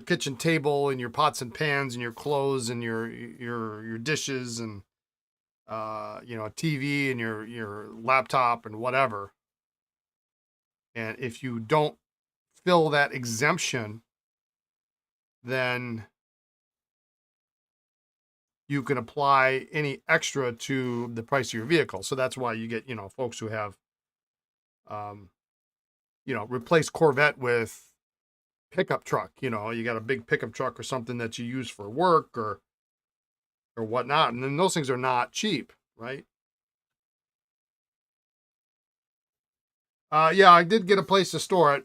kitchen table and your pots and pans and your clothes and your dishes and you know, a TV and your laptop and whatever. And if you don't fill that exemption, then you can apply any extra to the price of your vehicle. So that's why you get, you know, folks who have, um, you know, replace Corvette with pickup truck. You know, you got a big pickup truck or something that you use for work or whatnot, and then those things are not cheap, right? Yeah, I did get a place to store it.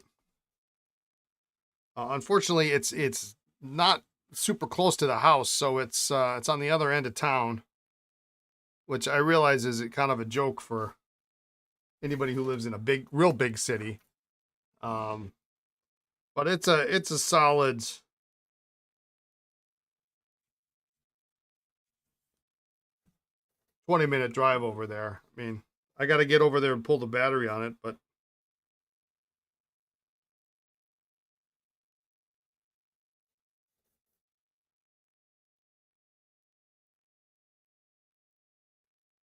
Unfortunately, it's not super close to the house, so it's on the other end of town, which I realize is kind of a joke for anybody who lives in a real big city. Um, but it's a solid 20-minute drive over there. I mean, I got to get over there and pull the battery on it, but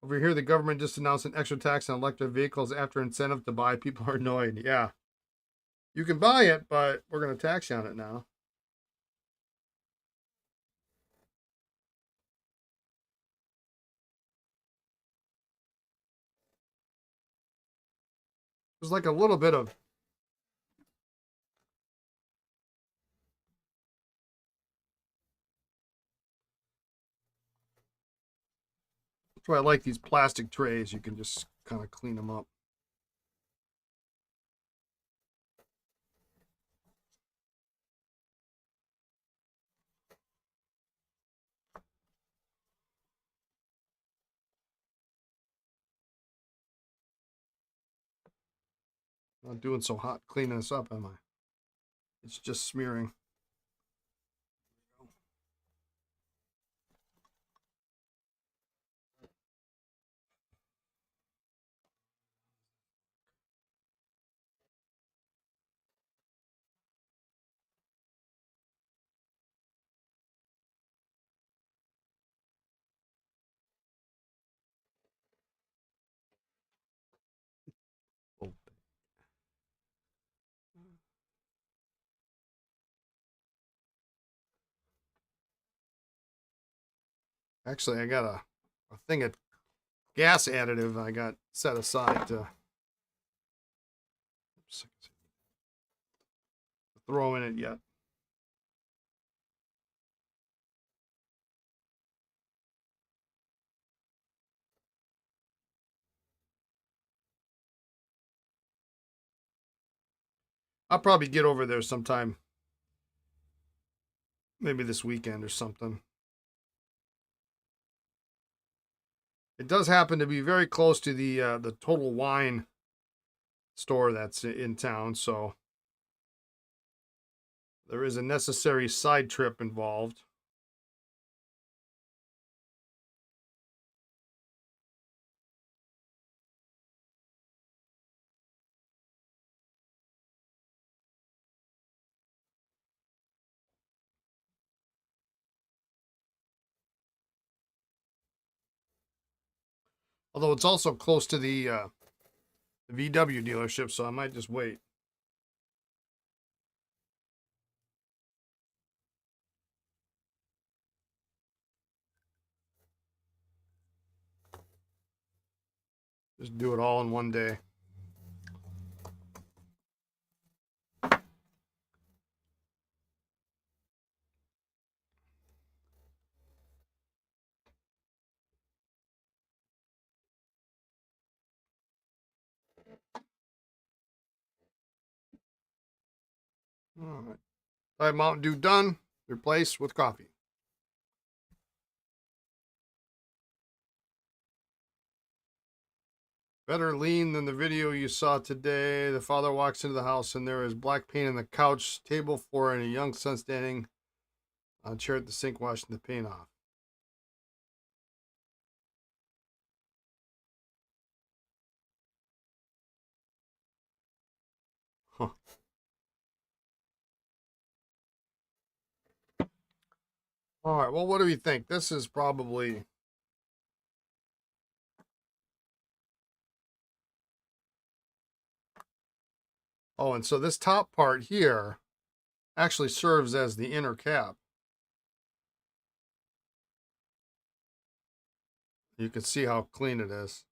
over here the government just announced an extra tax on electric vehicles after incentive to buy. People are annoyed. Yeah, you can buy it, but we're going to tax you on it now. There's like a little bit of. That's why I like these plastic trays. You can just kind of clean them up. I'm not doing so hot cleaning this up, am I? It's just smearing. Oh, actually, I got a thing of gas additive I got set aside to throw in it yet. I'll probably get over there sometime, maybe this weekend or something. It does happen to be very close to the Total Wine store that's in town, so there is a necessary side trip involved. Although it's also close to the VW dealership, so I might just wait. Just do it all in one day. All right. I have Mountain Dew done. Replace with coffee. Better lean than the video you saw today. The father walks into the house and there is black paint on the couch, table, floor, and a young son standing on a chair at the sink washing the paint off. All right, well, what do we think? This is probably... Oh, and so this top part here actually serves as the inner cap. You can see how clean it is.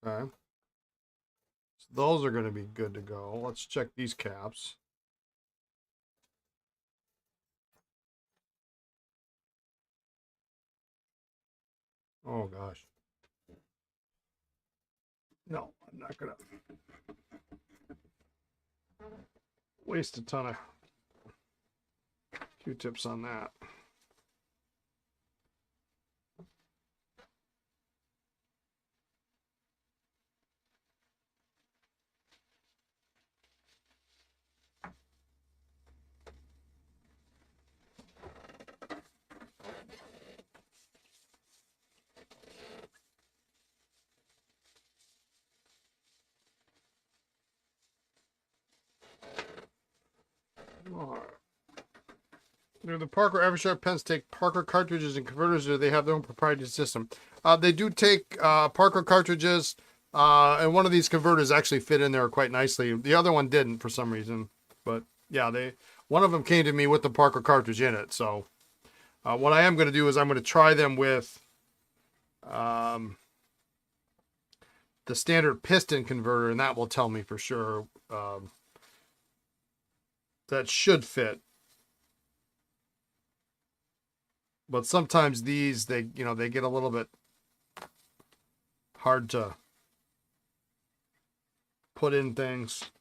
Okay. So those are going to be good to go. Let's check these caps. Oh, gosh. No, I'm not going to waste a ton of Q-tips on that. All right. Do the Parker Eversharp pens take Parker cartridges and converters, or they have their own proprietary system? They do take Parker cartridges, and one of these converters actually fit in there quite nicely. The other one didn't for some reason, but yeah, one of them came to me with the Parker cartridge in it. So what I am going to do is I'm going to try them with the standard piston converter, and that will tell me for sure. That should fit. But sometimes these, they get a little bit hard to put in things.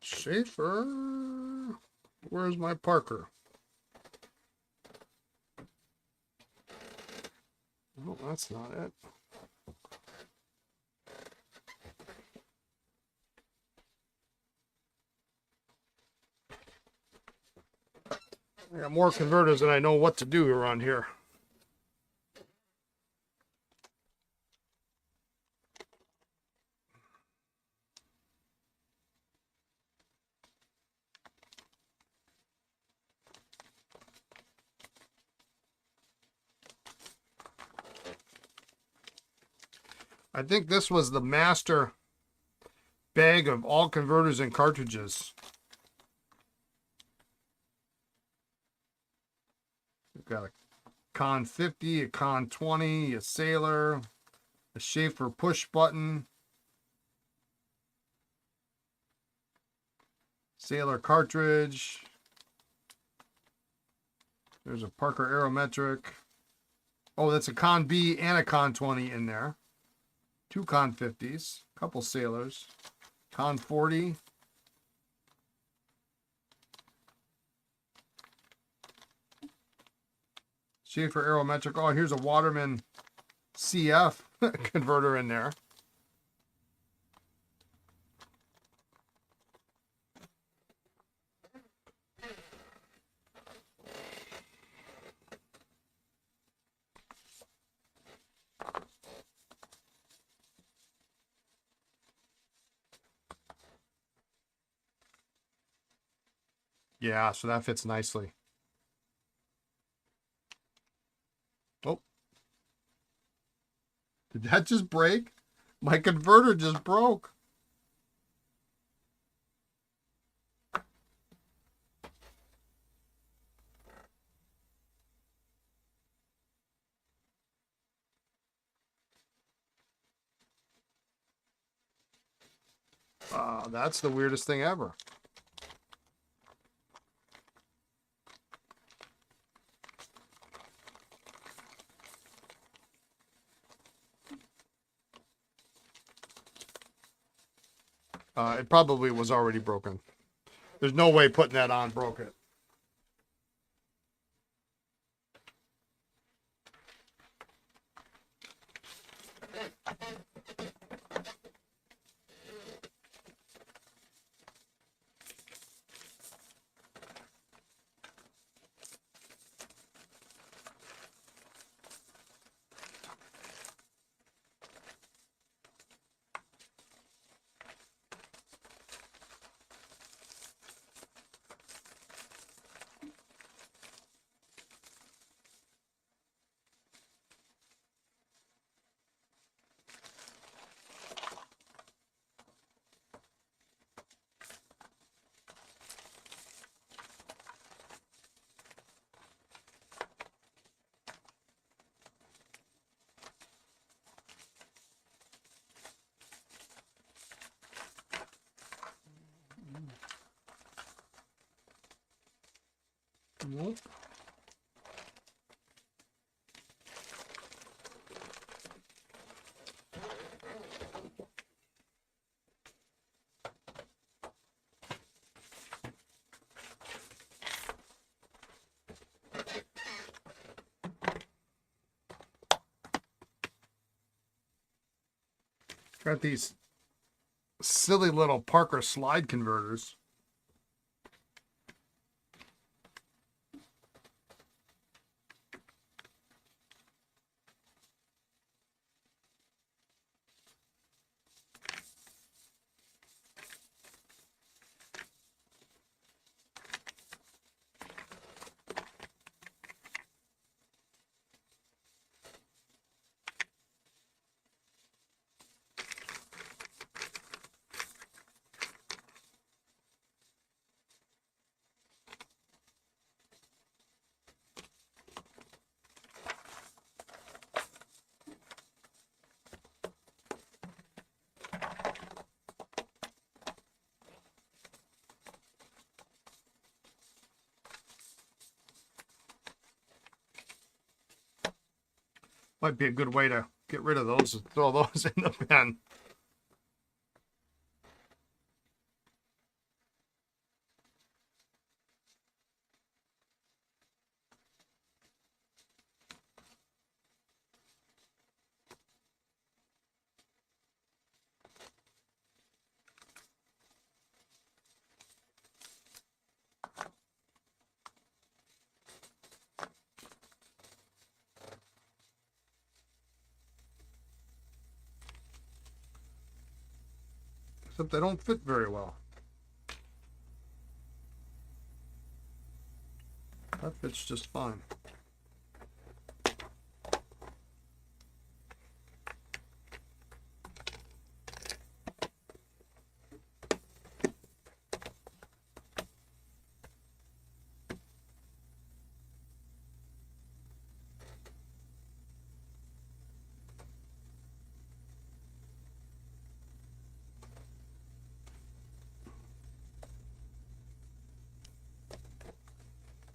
Sheaffer, where's my Parker? Oh, that's not it. I got more converters than I know what to do around here. I think this was the master bag of all converters and cartridges. We've got a Con 50, a Con 20, a Sailor, a Sheaffer push button, Sailor cartridge. There's a Parker Aerometric. Oh, that's a Con B and a Con 20 in there. Two Con 50s, a couple Sailors, Con 40. Sheaffer Aerometric. Oh, here's a Waterman CF converter in there. Yeah, so that fits nicely. Oh, did that just break? My converter just broke. That's the weirdest thing ever. It probably was already broken. There's no way putting that on broke it. Nope. Got these silly little Parker slide converters. Might be a good way to get rid of those and throw those in the bin. Except they don't fit very well. That fits just fine.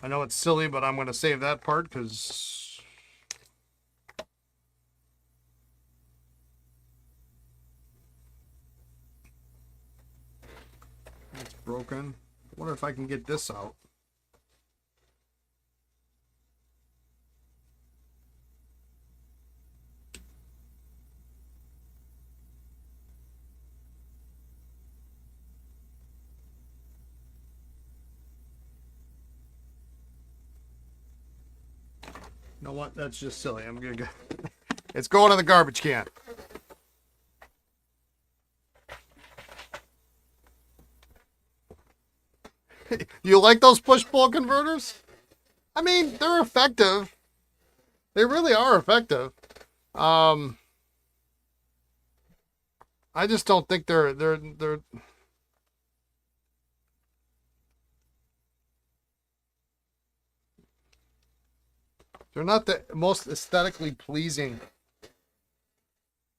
I know it's silly, but I'm going to save that part because it's broken. I wonder if I can get this out. You know what? That's just silly. I'm gonna go. It's going in the garbage can. You like those push-pull converters? I mean, they're effective. They really are effective. I just don't think they're not the most aesthetically pleasing.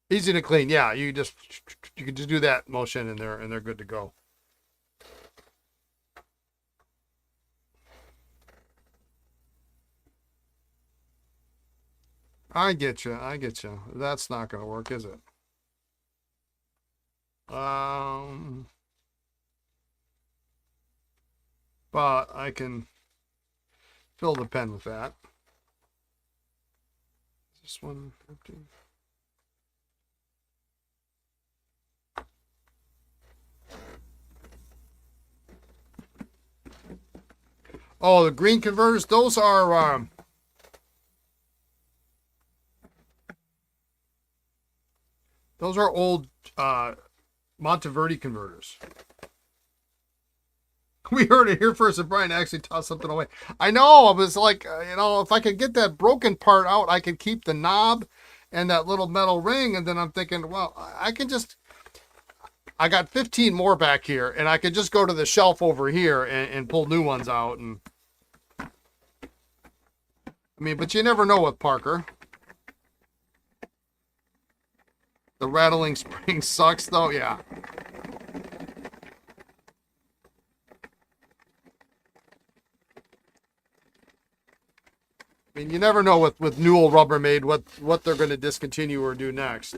Easy to clean, yeah. You can just do that motion and they're good to go. I get you. I get you. That's not going to work, is it? But I can fill the pen with that. Is this one empty? Oh, the green converters, those are old Monteverdi converters. We heard it here first, and Brian actually tossed something away. I know. I was like, you know, if I could get that broken part out, I could keep the knob and that little metal ring. And then I'm thinking, well, I got 15 more back here, and I could just go to the shelf over here and pull new ones out. And I mean, but you never know with Parker. The rattling spring sucks, though. Yeah. I mean, you never know with Newell Rubbermaid what they're going to discontinue or do next,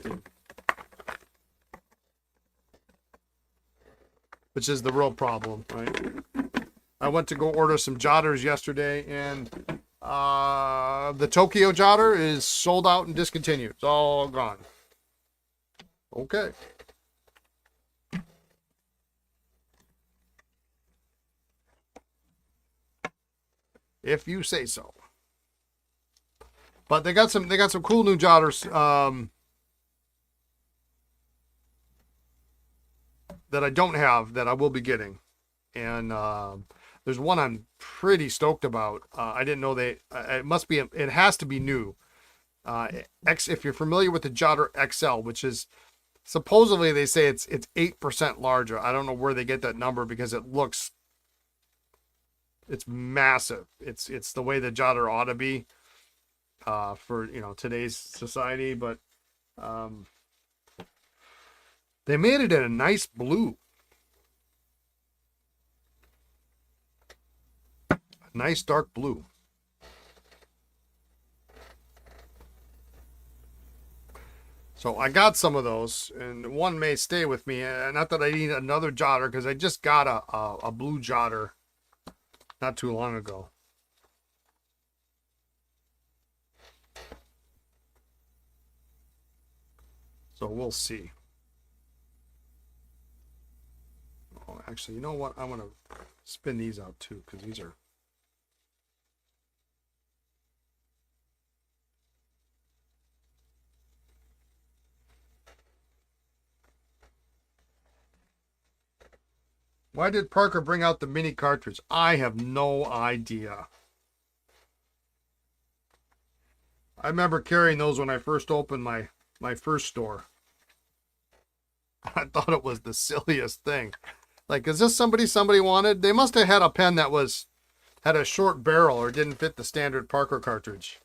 which is the real problem, right? I went to go order some jotters yesterday, and the Tokyo jotter is sold out and discontinued. It's all gone. Okay. If you say so. But they got some cool new jotters that I don't have that I will be getting. And there's one I'm pretty stoked about. I didn't know it has to be new. If you're familiar with the Jotter XL, which is supposedly they say it's 8% larger. I don't know where they get that number because it's massive. It's the way the Jotter ought to be for today's society, but they made it in a nice blue. Nice dark blue. So I got some of those, and one may stay with me. Not that I need another jotter, because I just got a blue jotter not too long ago. So we'll see. Oh, actually, you know what? I'm going to spin these out too, because these are... Why did Parker bring out the mini cartridge? I have no idea. I remember carrying those when I first opened my first store. I thought it was the silliest thing. Like, is this somebody wanted? They must have had a pen that had a short barrel or didn't fit the standard Parker cartridge.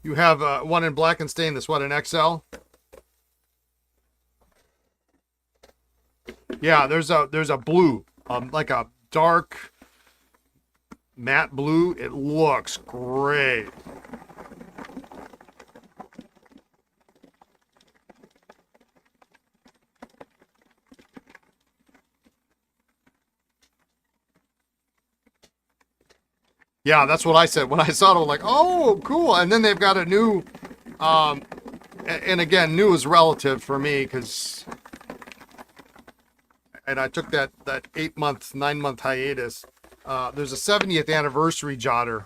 You have one in black and stainless. What, an XL? Yeah, there's a blue, like a dark matte blue. It looks great. Yeah, that's what I said. When I saw it, I was like, oh, cool. And then they've got a new, and again, new is relative for me because, and I took that 9-month hiatus. There's a 70th anniversary jotter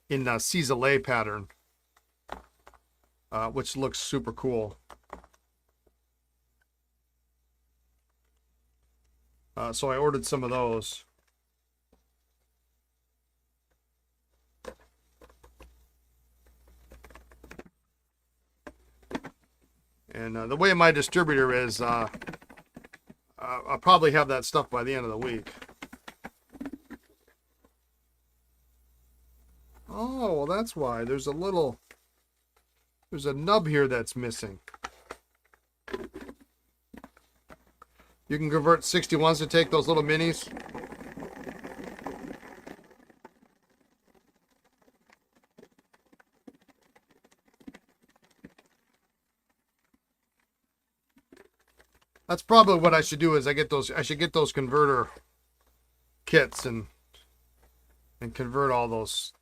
in the ciselé pattern, which looks super cool. So I ordered some of those. And the way my distributor is, I'll probably have that stuff by the end of the week. Oh, well, that's why. There's a nub here that's missing. You can convert 61s to take those little minis. That's probably what I should do. Is I should get those converter kits and convert all those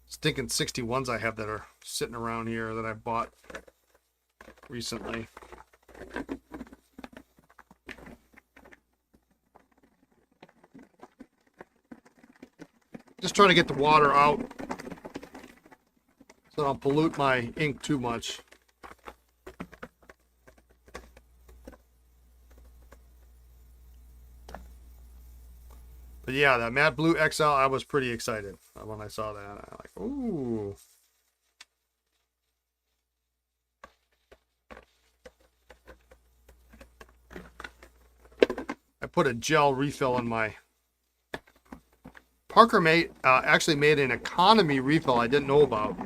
stinking 61s I have that are sitting around here that I bought recently. Just trying to get the water out so I don't pollute my ink too much. But yeah, that matte blue XL, I was pretty excited when I saw that. I'm like, ooh. I put a gel refill in my... Parker actually made an economy refill I didn't know about.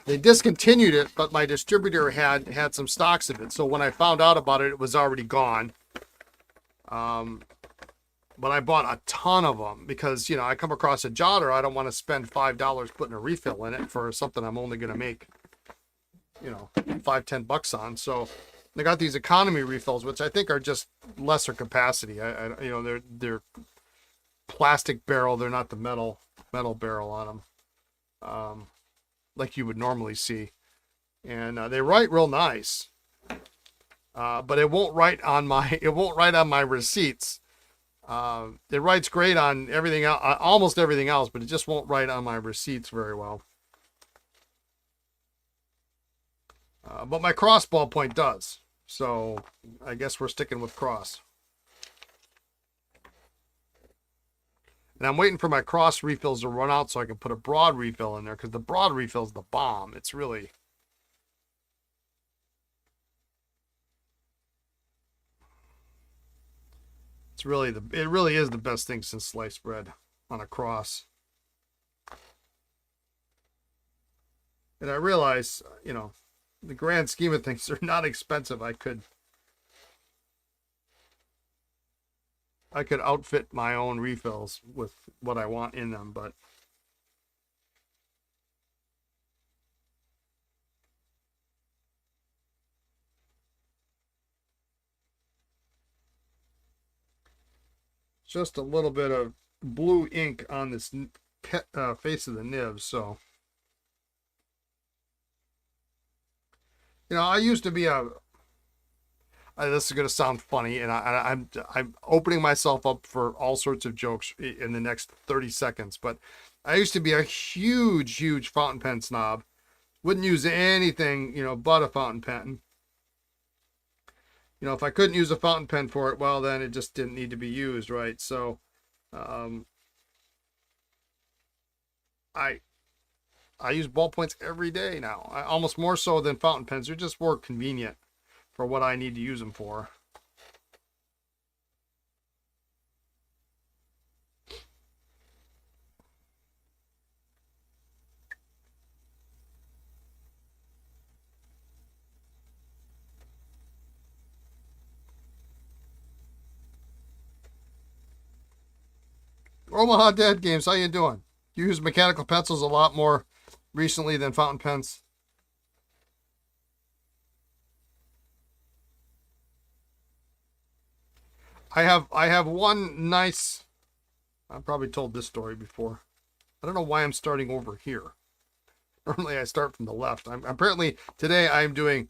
They discontinued it, but my distributor had some stocks of it. So when I found out about it, it was already gone. But I bought a ton of them because, you know, I come across a jotter. I don't want to spend $5 putting a refill in it for something I'm only going to make, you know, $5-10 on. So they got these economy refills, which I think are just lesser capacity. You know, they're plastic barrel. They're not the metal barrel on them, like you would normally see. And they write real nice, but it won't write on my receipts. It writes great on everything else, almost everything else, but it just won't write on my receipts very well. But my cross ballpoint does. So I guess we're sticking with cross. And I'm waiting for my cross refills to run out so I can put a broad refill in there, because the broad refill is the bomb. It's really... it really is the best thing since sliced bread on a cross. And I realize, you know, the grand scheme of things, they're not expensive. I could outfit my own refills with what I want in them, but just a little bit of blue ink on this face of the nib. So, you know, I used to be this is going to sound funny, and I'm opening myself up for all sorts of jokes in the next 30 seconds, but I used to be a huge fountain pen snob. Wouldn't use anything, you know, but a fountain pen. You know, if I couldn't use a fountain pen for it, well, then it just didn't need to be used, right? So, I use ballpoints every day now. Almost more so than fountain pens. They're just more convenient for what I need to use them for. Omaha Dad Games, how you doing? You use mechanical pencils a lot more recently than fountain pens? I have one nice... I've probably told this story before. I don't know why I'm starting over here. Normally I start from the left. Apparently today I'm doing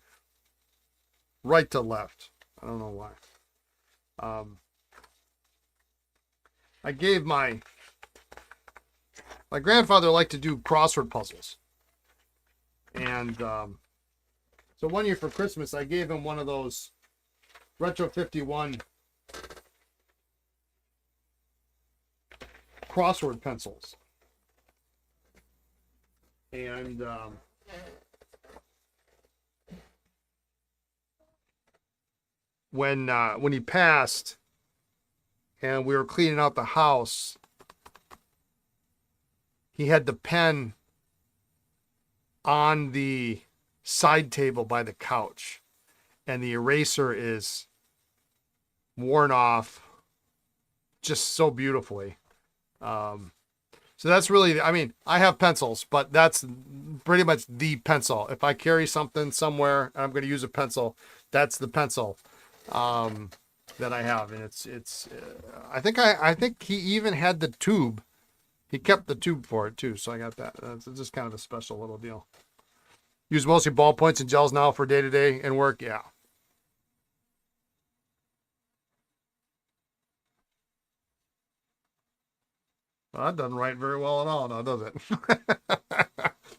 right to left. I don't know why. I gave my grandfather liked to do crossword puzzles. And so one year for Christmas, I gave him one of those Retro 51 crossword pencils. And when he passed and we were cleaning out the house, he had the pen on the side table by the couch, and the eraser is worn off just so beautifully. So that's really, I mean, I have pencils, but that's pretty much the pencil. If I carry something somewhere and I'm going to use a pencil, that's the pencil that I have. And I think he even had the tube. He kept the tube for it too. So I got that. That's just kind of a special little deal. Use mostly ballpoints and gels now for day-to-day and work. Yeah. Well, that doesn't write very well at all now, does it?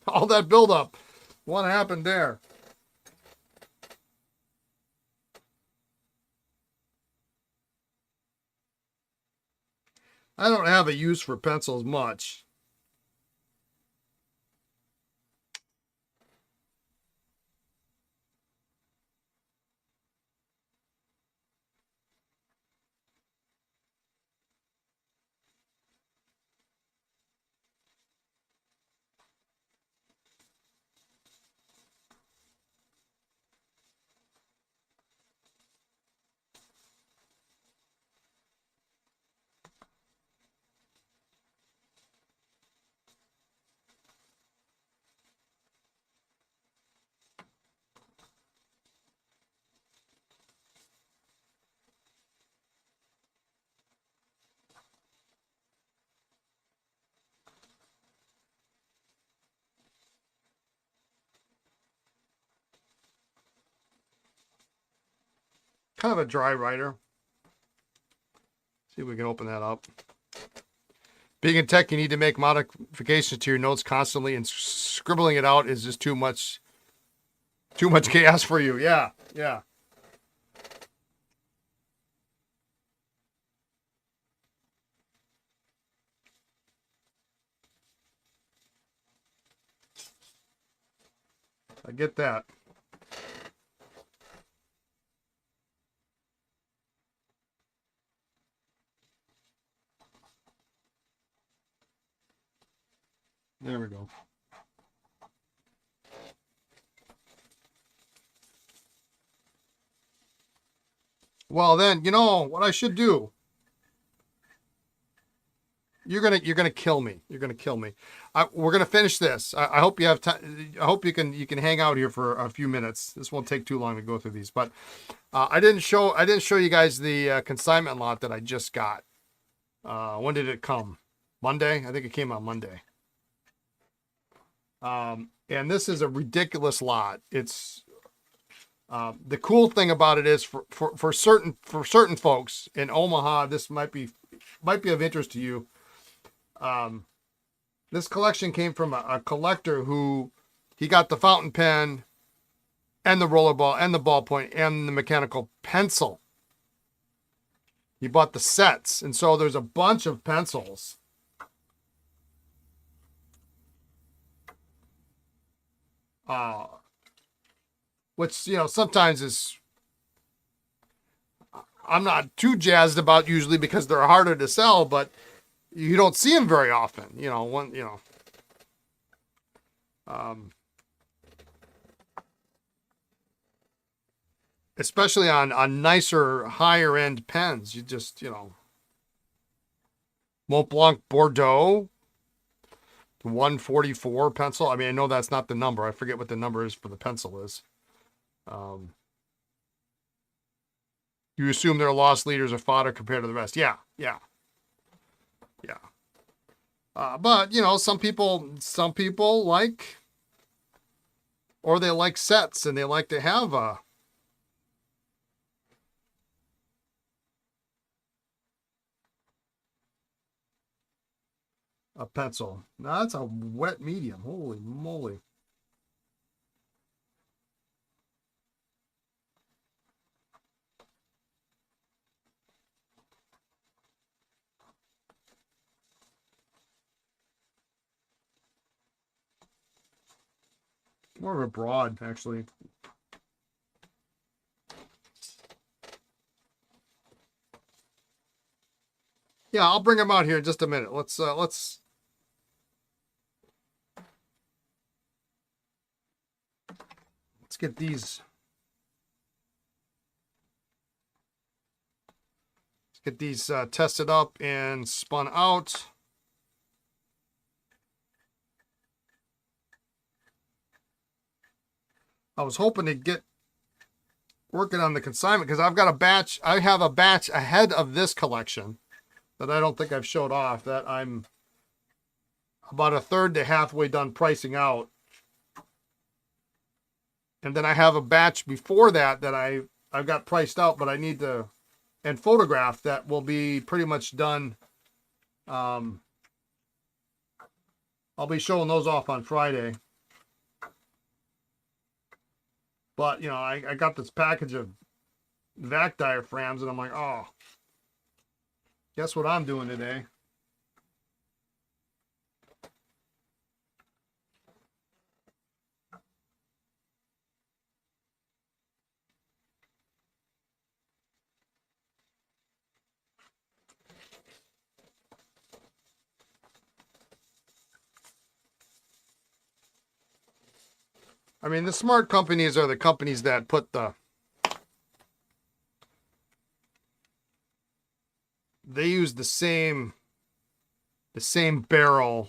All that buildup. What happened there? I don't have a use for pencils much. kind of a dry writer. See if we can open that up. Being in tech, you need to make modifications to your notes constantly, and scribbling it out is just too much chaos for you. Yeah, yeah. I get that. There we go. Well, then, you know what I should do? You're gonna kill me. You're gonna kill me. We're gonna finish this. I hope you have time. I hope you can hang out here for a few minutes. This won't take too long to go through these. But I didn't show you guys the consignment lot that I just got. When did it come? Monday. I think it came on Monday. And this is a ridiculous lot. It's the cool thing about it is for certain folks in Omaha, this might be of interest to you. This collection came from a collector who he got the fountain pen and the rollerball and the ballpoint and the mechanical pencil. He bought the sets, and so there's a bunch of pencils. Which, you know, sometimes is, I'm not too jazzed about usually because they're harder to sell, but you don't see them very often, you know, especially on nicer, higher end pens. You just, you know, Mont Blanc Bordeaux, the 144 pencil. I mean, I know that's not the number. I forget what the number is for the pencil is. You assume they're lost leaders of fodder compared to the rest. Yeah. But you know, some people like, or they like sets and they like to have a pencil. Now that's a wet medium. Holy moly. More of a broad, actually. Yeah, I'll bring them out here in just a minute. Let's get these. Let's get these tested up and spun out. I was hoping to get working on the consignment because I've got a batch. I have a batch ahead of this collection that I don't think I've showed off, that I'm about a third to halfway done pricing out. And then I have a batch before that I've got priced out, but I need to and photographed that will be pretty much done. I'll be showing those off on Friday. But, you know, I got this package of vac diaphragms, and I'm like, oh, guess what I'm doing today? I mean, the smart companies are the companies that put they use the same barrel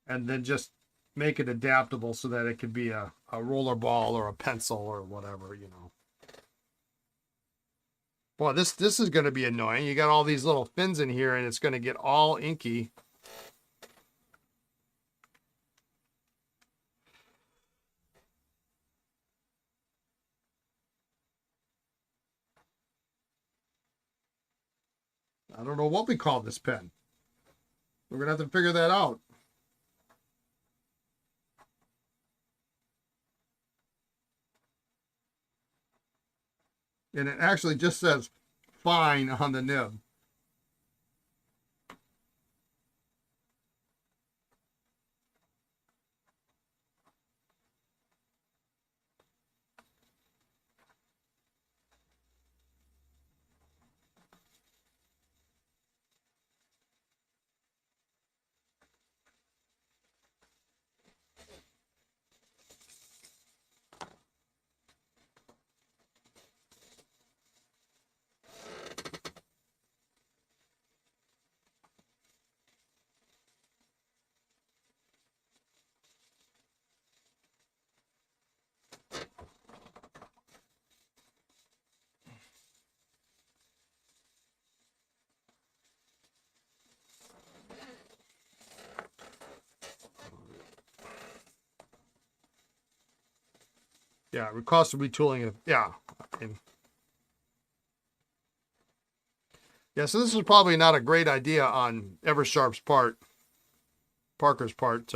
and then just make it adaptable so that it could be a roller ball or a pencil or whatever, you know. Boy, this is going to be annoying. You got all these little fins in here, and it's going to get all inky. I don't know what we call this pen. We're going to have to figure that out. And it actually just says fine on the nib. Yeah, cost of retooling. Yeah. Yeah, so this is probably not a great idea on Eversharp's part, Parker's part.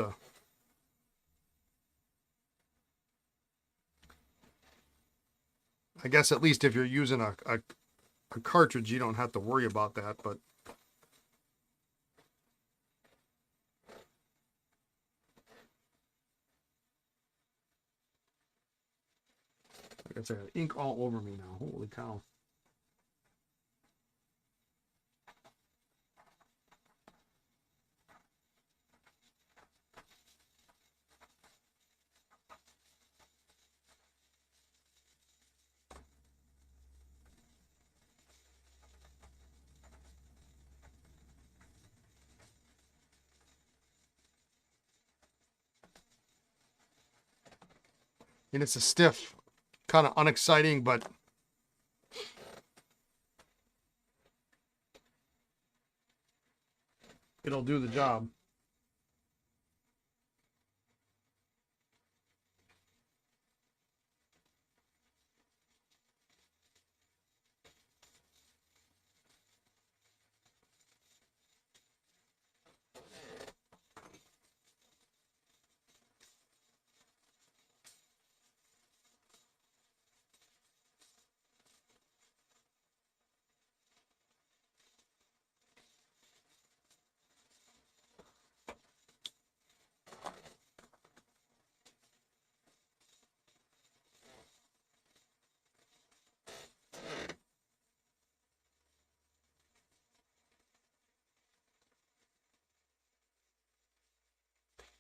I guess at least if you're using a cartridge, you don't have to worry about that. But like I said, ink all over me now. Holy cow. And it's a stiff, kind of unexciting, but it'll do the job.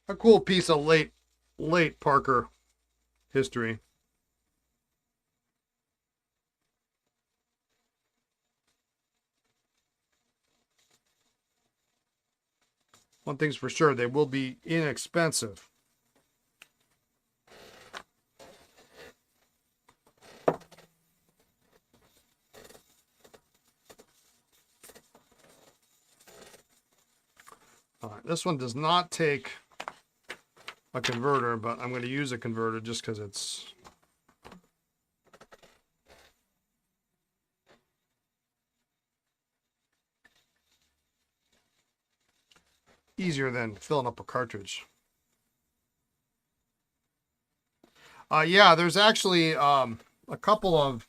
A cool piece of late Parker history. One thing's for sure, they will be inexpensive. All right, this one does not take a converter, but I'm going to use a converter just because it's easier than filling up a cartridge. Yeah, there's actually a couple of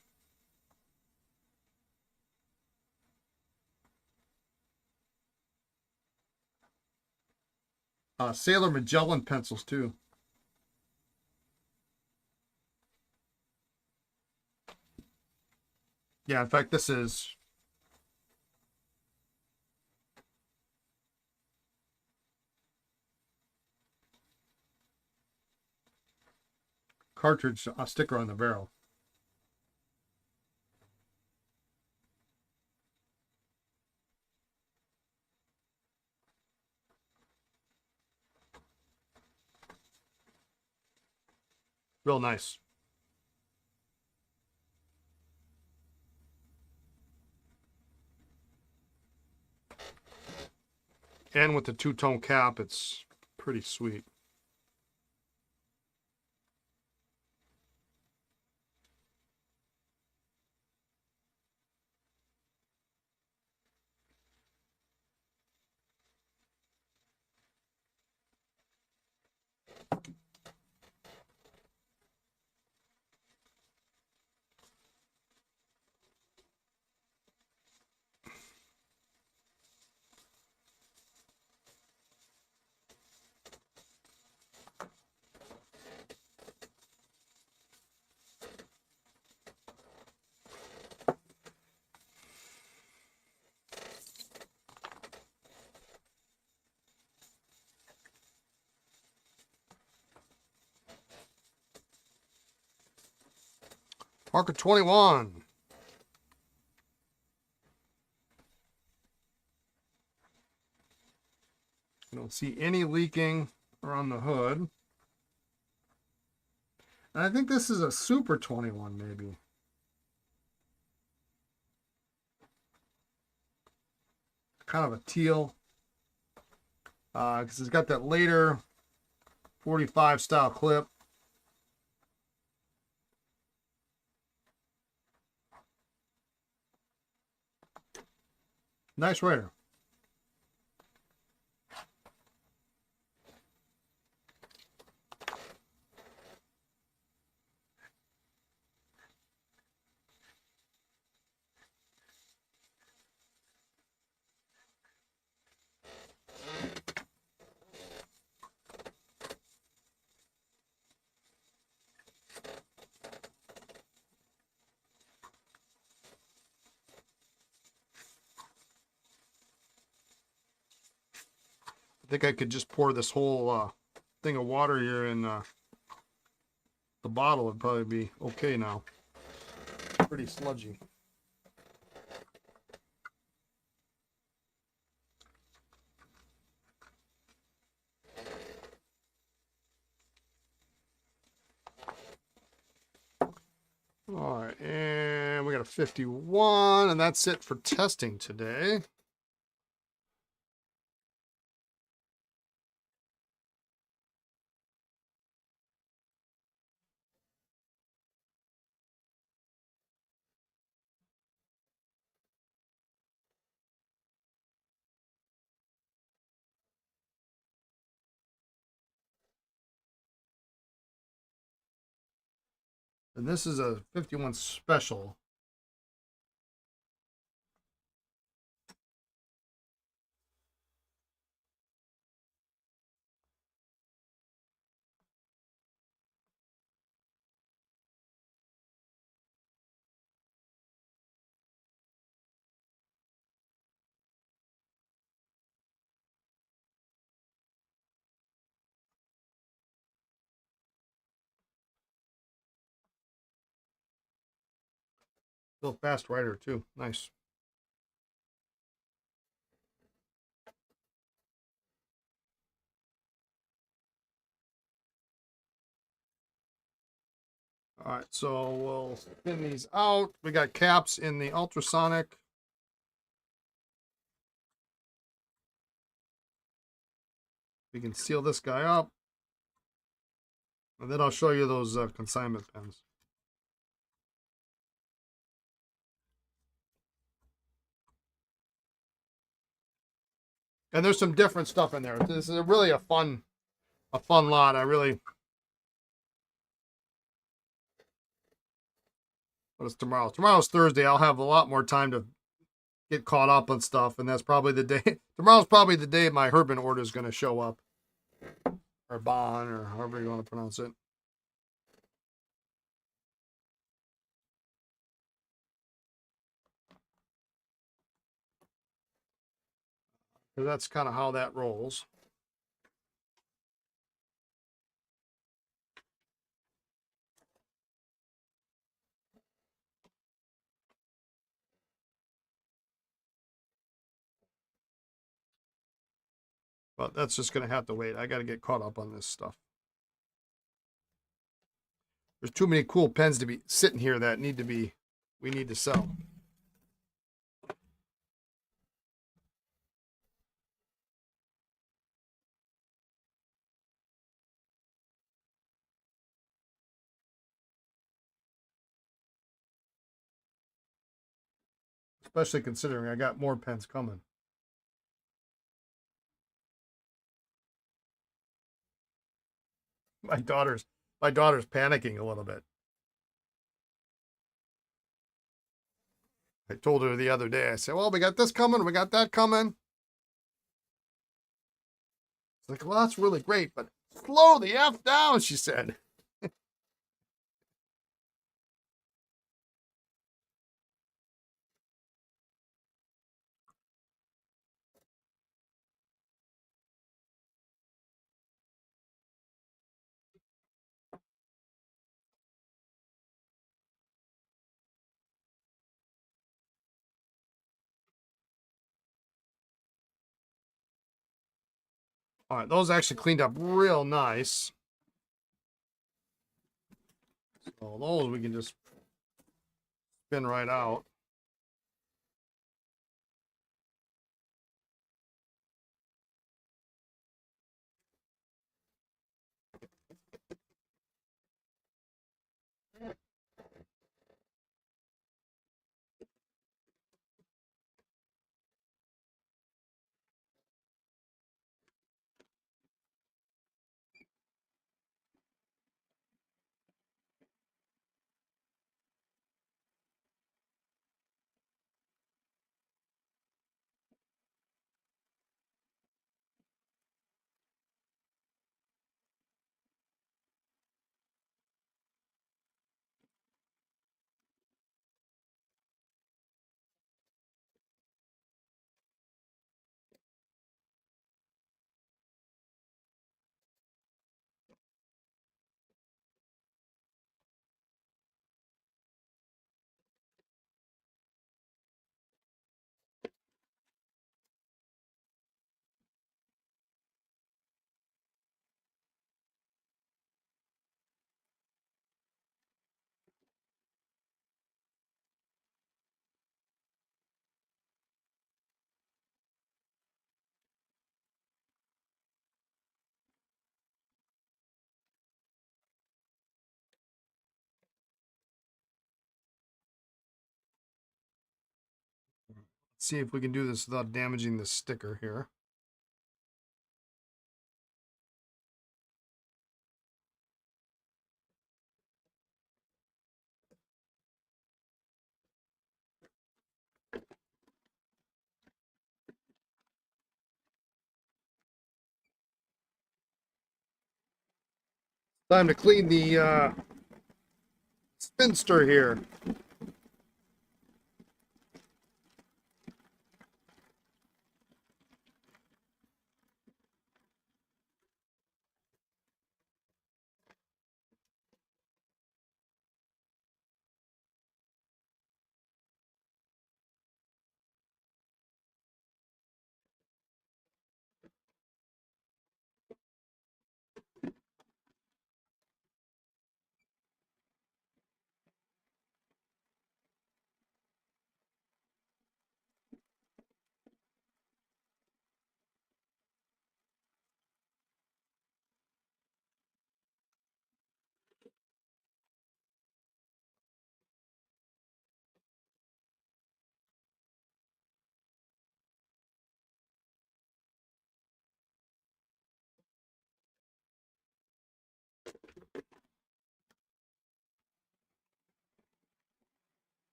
Sailor Magellan pencils too. Yeah, in fact, this is cartridge sticker on the barrel. Real nice. And with the two-tone cap, it's pretty sweet. Marker 21. I don't see any leaking around the hood. And I think this is a Super 21, maybe. Kind of a teal. Because it's got that later 45 style clip. Nice writer. I think I could just pour this whole thing of water here in the bottle. Would probably be okay now. Pretty sludgy. All right, and we got a 51, and that's it for testing today. And this is a 51 special. Still fast writer too. Nice. All right, so we'll spin these out. We got caps in the ultrasonic. We can seal this guy up. And then I'll show you those consignment pens. And there's some different stuff in there. This is really a fun lot. I really. What is tomorrow? Tomorrow's Thursday. I'll have a lot more time to get caught up on stuff, and that's probably the day. Tomorrow's probably the day my Herbin order is going to show up, or Bon, or however you want to pronounce it. So that's kind of how that rolls. But that's just going to have to wait. I got to get caught up on this stuff. There's too many cool pens to be sitting here that we need to sell. Especially considering I got more pens coming. My daughter's panicking a little bit. I told her the other day, I said, well, we got this coming, we got that coming. It's like, well, that's really great, but slow the F down, she said. All right, those actually cleaned up real nice. So those we can just spin right out. Let's see if we can do this without damaging the sticker here. Time to clean the spinster here.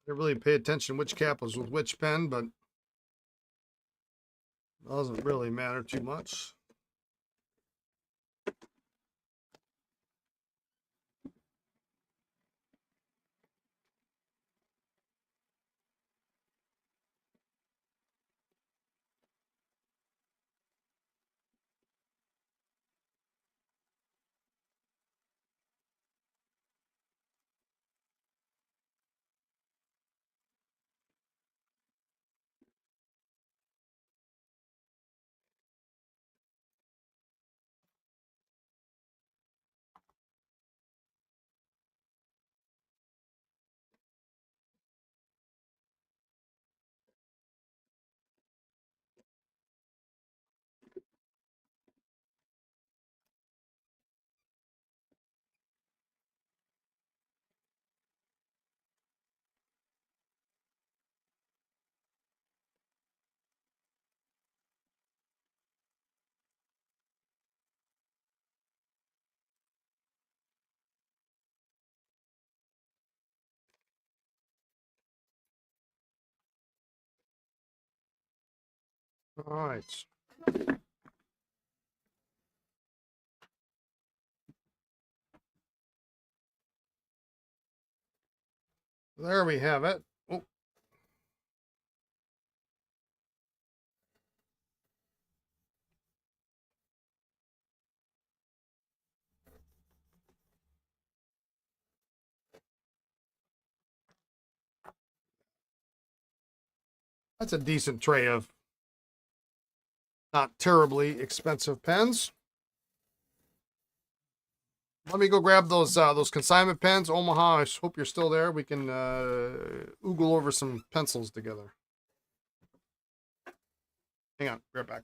I didn't really pay attention which cap was with which pen, but doesn't really matter too much. All right. there we have it. Oh. That's a decent tray of not terribly expensive pens. Let me go grab those consignment pens. Omaha, I hope you're still there. We can oogle over some pencils together. Hang on, be right back.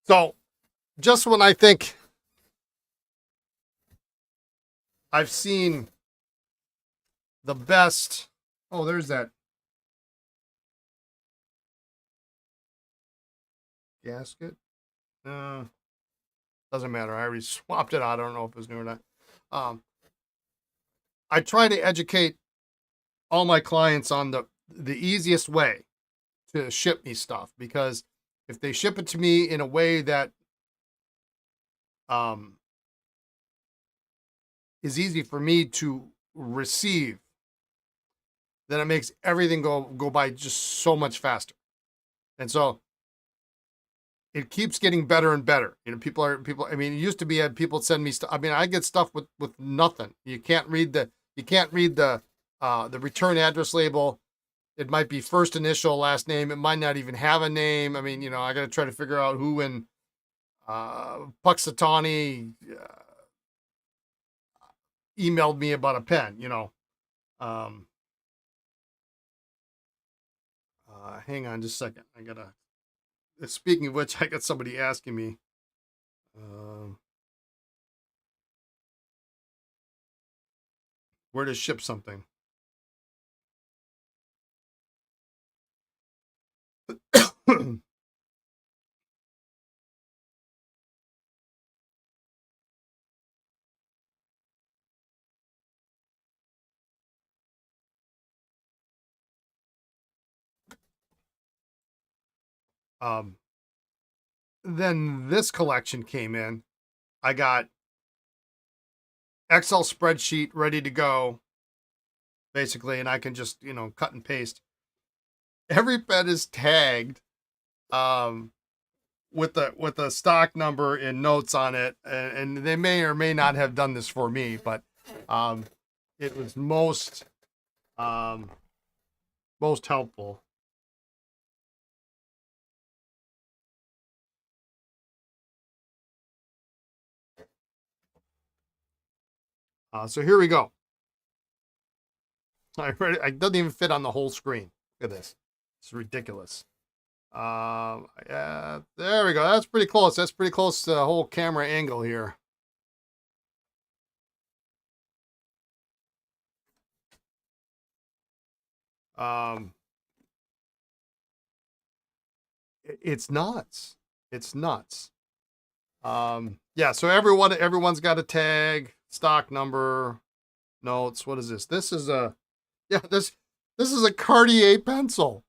So, just when I think I've seen the best, oh, there's that gasket. Doesn't matter. I already swapped it out. I don't know if it was new or not. I try to educate all my clients on the easiest way to ship me stuff, because if they ship it to me in a way that is easy for me to receive, then it makes everything go by just so much faster. And so it keeps getting better and better. You know, people. I mean, it used to be people send me stuff. I mean, I get stuff with nothing. You can't read the return address label. It might be first initial, last name. It might not even have a name. I mean, you know, I got to try to figure out who in Puxatawny emailed me about a pen. You know. Hang on just a second. I gotta. Speaking of which, I got somebody asking me. Where to ship something. Then this collection came in. I got Excel spreadsheet ready to go, basically, and I can just, you know, cut and paste. Every pen is tagged with the stock number and notes on it, and they may or may not have done this for me, but it was most helpful. So here we go. It doesn't even fit on the whole screen. Look at this. It's ridiculous. Yeah, there we go. That's pretty close. That's pretty close to the whole camera angle here. It's nuts. It's nuts. Yeah, so everyone's got a tag, stock number, notes. What is this? This is a Cartier pencil.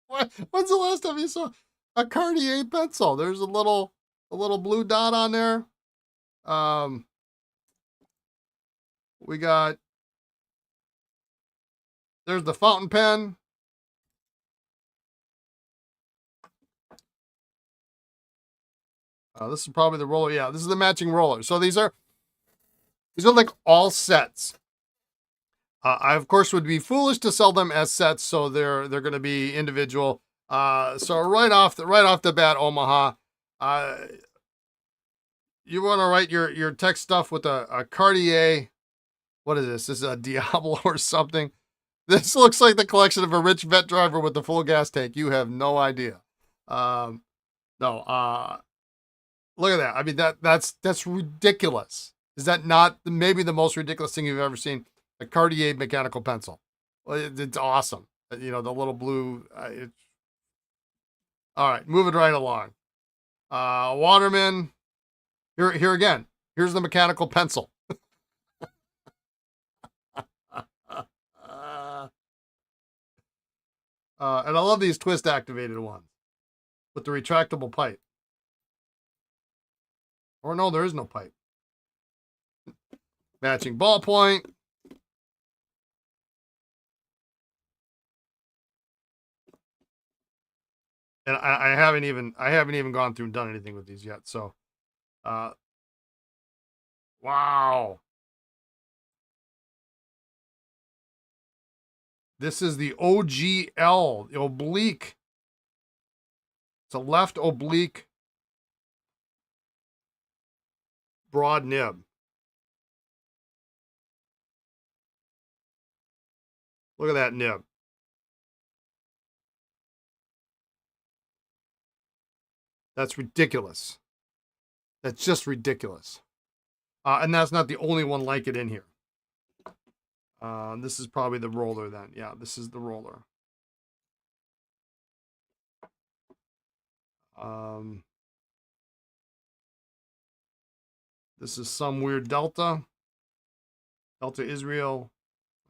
When's the last time you saw a Cartier pencil? There's a little blue dot on there. We got, there's the fountain pen. This is probably the roller. Yeah, this is the matching roller. So these are like all sets. I of course would be foolish to sell them as sets, so they're going to be individual. So right off the bat, Omaha, you want to write your text stuff with a Cartier. What is this? This is a Diablo or something. This looks like the collection of a rich vet driver with a full gas tank. You have no idea. No. Look at that. I mean, that's ridiculous. Is that not maybe the most ridiculous thing you've ever seen? A Cartier mechanical pencil. It's awesome. You know, the little blue. All right, moving right along. Waterman. Here again. Here's the mechanical pencil. And I love these twist activated ones with the retractable pipe. Or no, there is no pipe. Matching ballpoint. And I haven't even gone through and done anything with these yet. So, wow. This is the OGL, the oblique. It's a left oblique broad nib. Look at that nib. That's ridiculous. That's just ridiculous. And that's not the only one like it in here. This is probably the roller then. Yeah, this is the roller. This is some weird Delta. Delta Israel.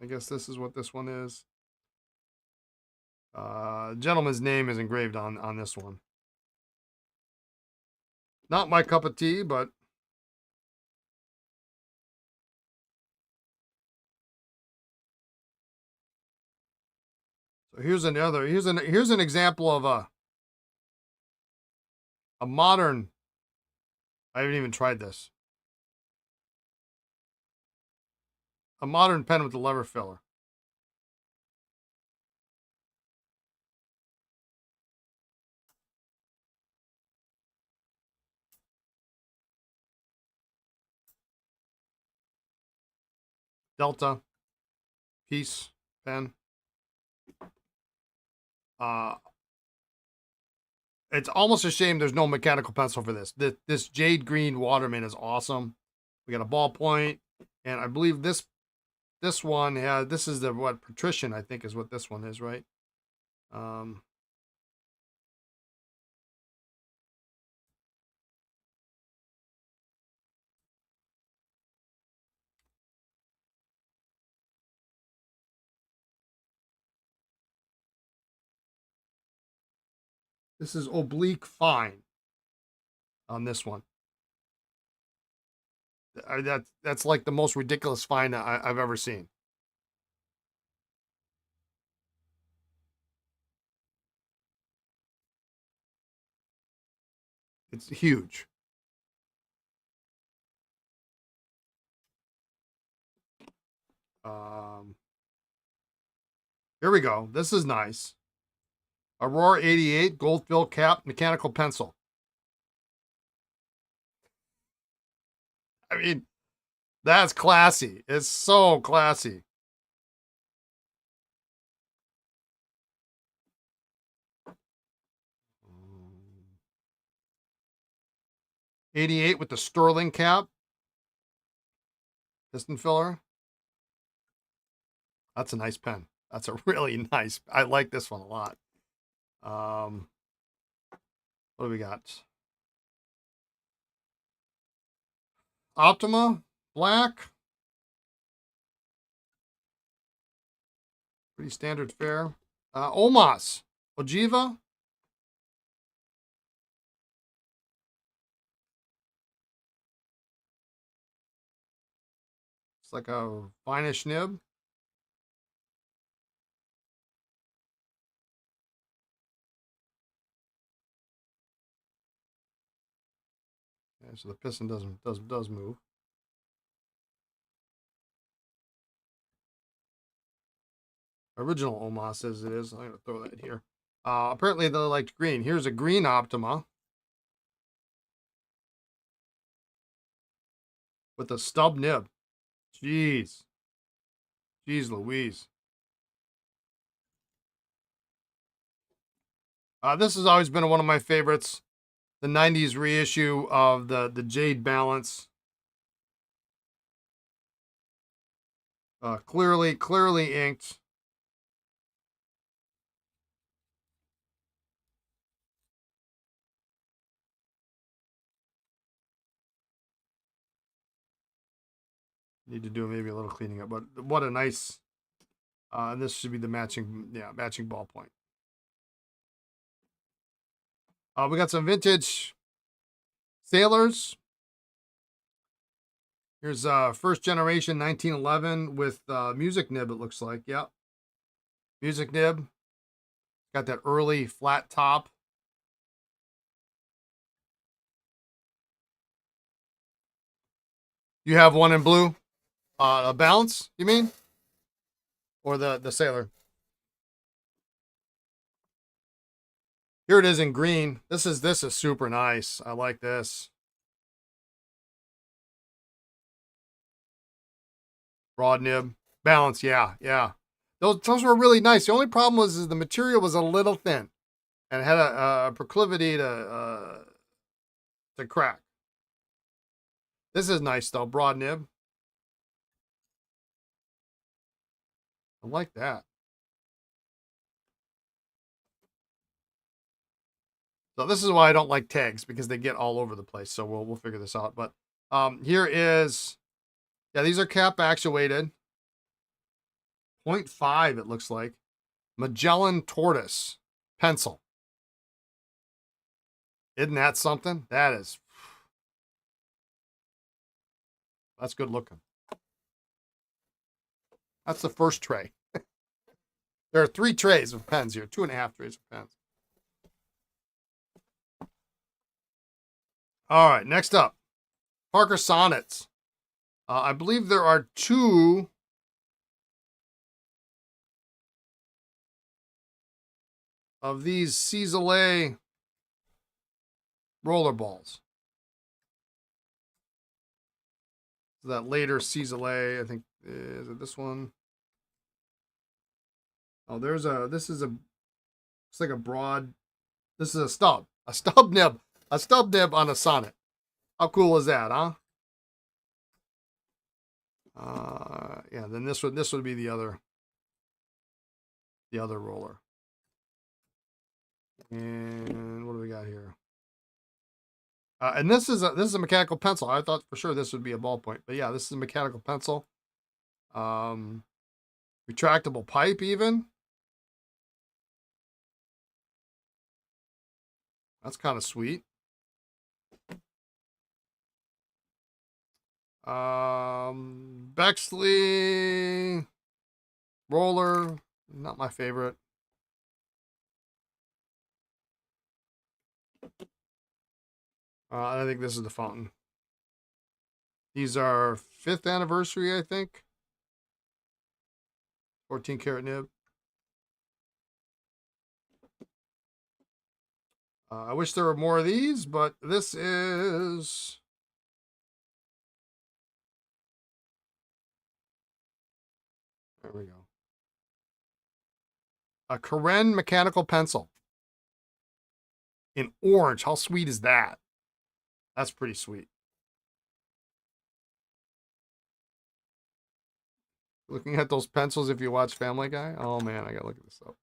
I guess this is what this one is. Gentleman's name is engraved on this one. Not my cup of tea, but so here's an example of a modern. I haven't even tried this. A modern pen with a lever filler. Delta piece pen. It's almost a shame there's no mechanical pencil for this. This jade green Waterman is awesome. We got a ballpoint, and I believe this one has, this is the what, patrician, I think is what this one is, right? This is oblique fine on this one. That's like the most ridiculous find I've ever seen. It's huge. Here we go. This is nice. Aurora 88 gold fill cap mechanical pencil. I mean, that's classy. It's so classy. '88 with the sterling cap. Piston filler. That's a nice pen. That's a really nice. I like this one a lot. What do we got? Optima black. Pretty standard fare. Omas. Ojiva. It's like a finish nib. Okay, so the piston does move. Original Omas as it is. I'm gonna throw that here. Apparently they liked green. Here's a green Optima with a stub nib. Jeez Louise. This has always been one of my favorites. The 90s reissue of the Jade Balance. Clearly inked. Need to do maybe a little cleaning up, but what a nice. And this should be the matching ballpoint. We got some vintage sailors. Here's first generation 1911 with music nib, it looks like. Yep. Music nib. Got that early flat top. You have one in blue? A bounce, you mean? Or the sailor? Here it is in green. This is super nice. I like this. Broad nib. Balance, yeah, yeah. Those were really nice. The only problem was is the material was a little thin and it had a proclivity to crack. This is nice though, broad nib. I like that. So this is why I don't like tags because they get all over the place. So we'll figure this out. But here is, yeah, these are cap actuated. 0.5 it looks like. Magellan Tortoise pencil. Isn't that something? That's good looking. That's the first tray. There are 3 trays of pens here, 2.5 trays of pens. All right, next up, Parker Sonnets. I believe there are 2 of these Ciselé roller balls. So that later Ciselé, I think, is it this one? Oh, this is it's like a broad, this is a stub nib on a sonnet. How cool is that, huh? Yeah, then this would be the other roller. And what do we got here? And this is a mechanical pencil. I thought for sure this would be a ballpoint, but yeah, this is a mechanical pencil. Retractable pipe even. That's kind of sweet. Bexley roller, not my favorite. I think this is the fountain. These are 5th anniversary, I think. 14 karat nib. I wish there were more of these, but this is... There we go. A Karen mechanical pencil. In orange. How sweet is that? That's pretty sweet. Looking at those pencils if you watch Family Guy. Oh man, I gotta look at this up.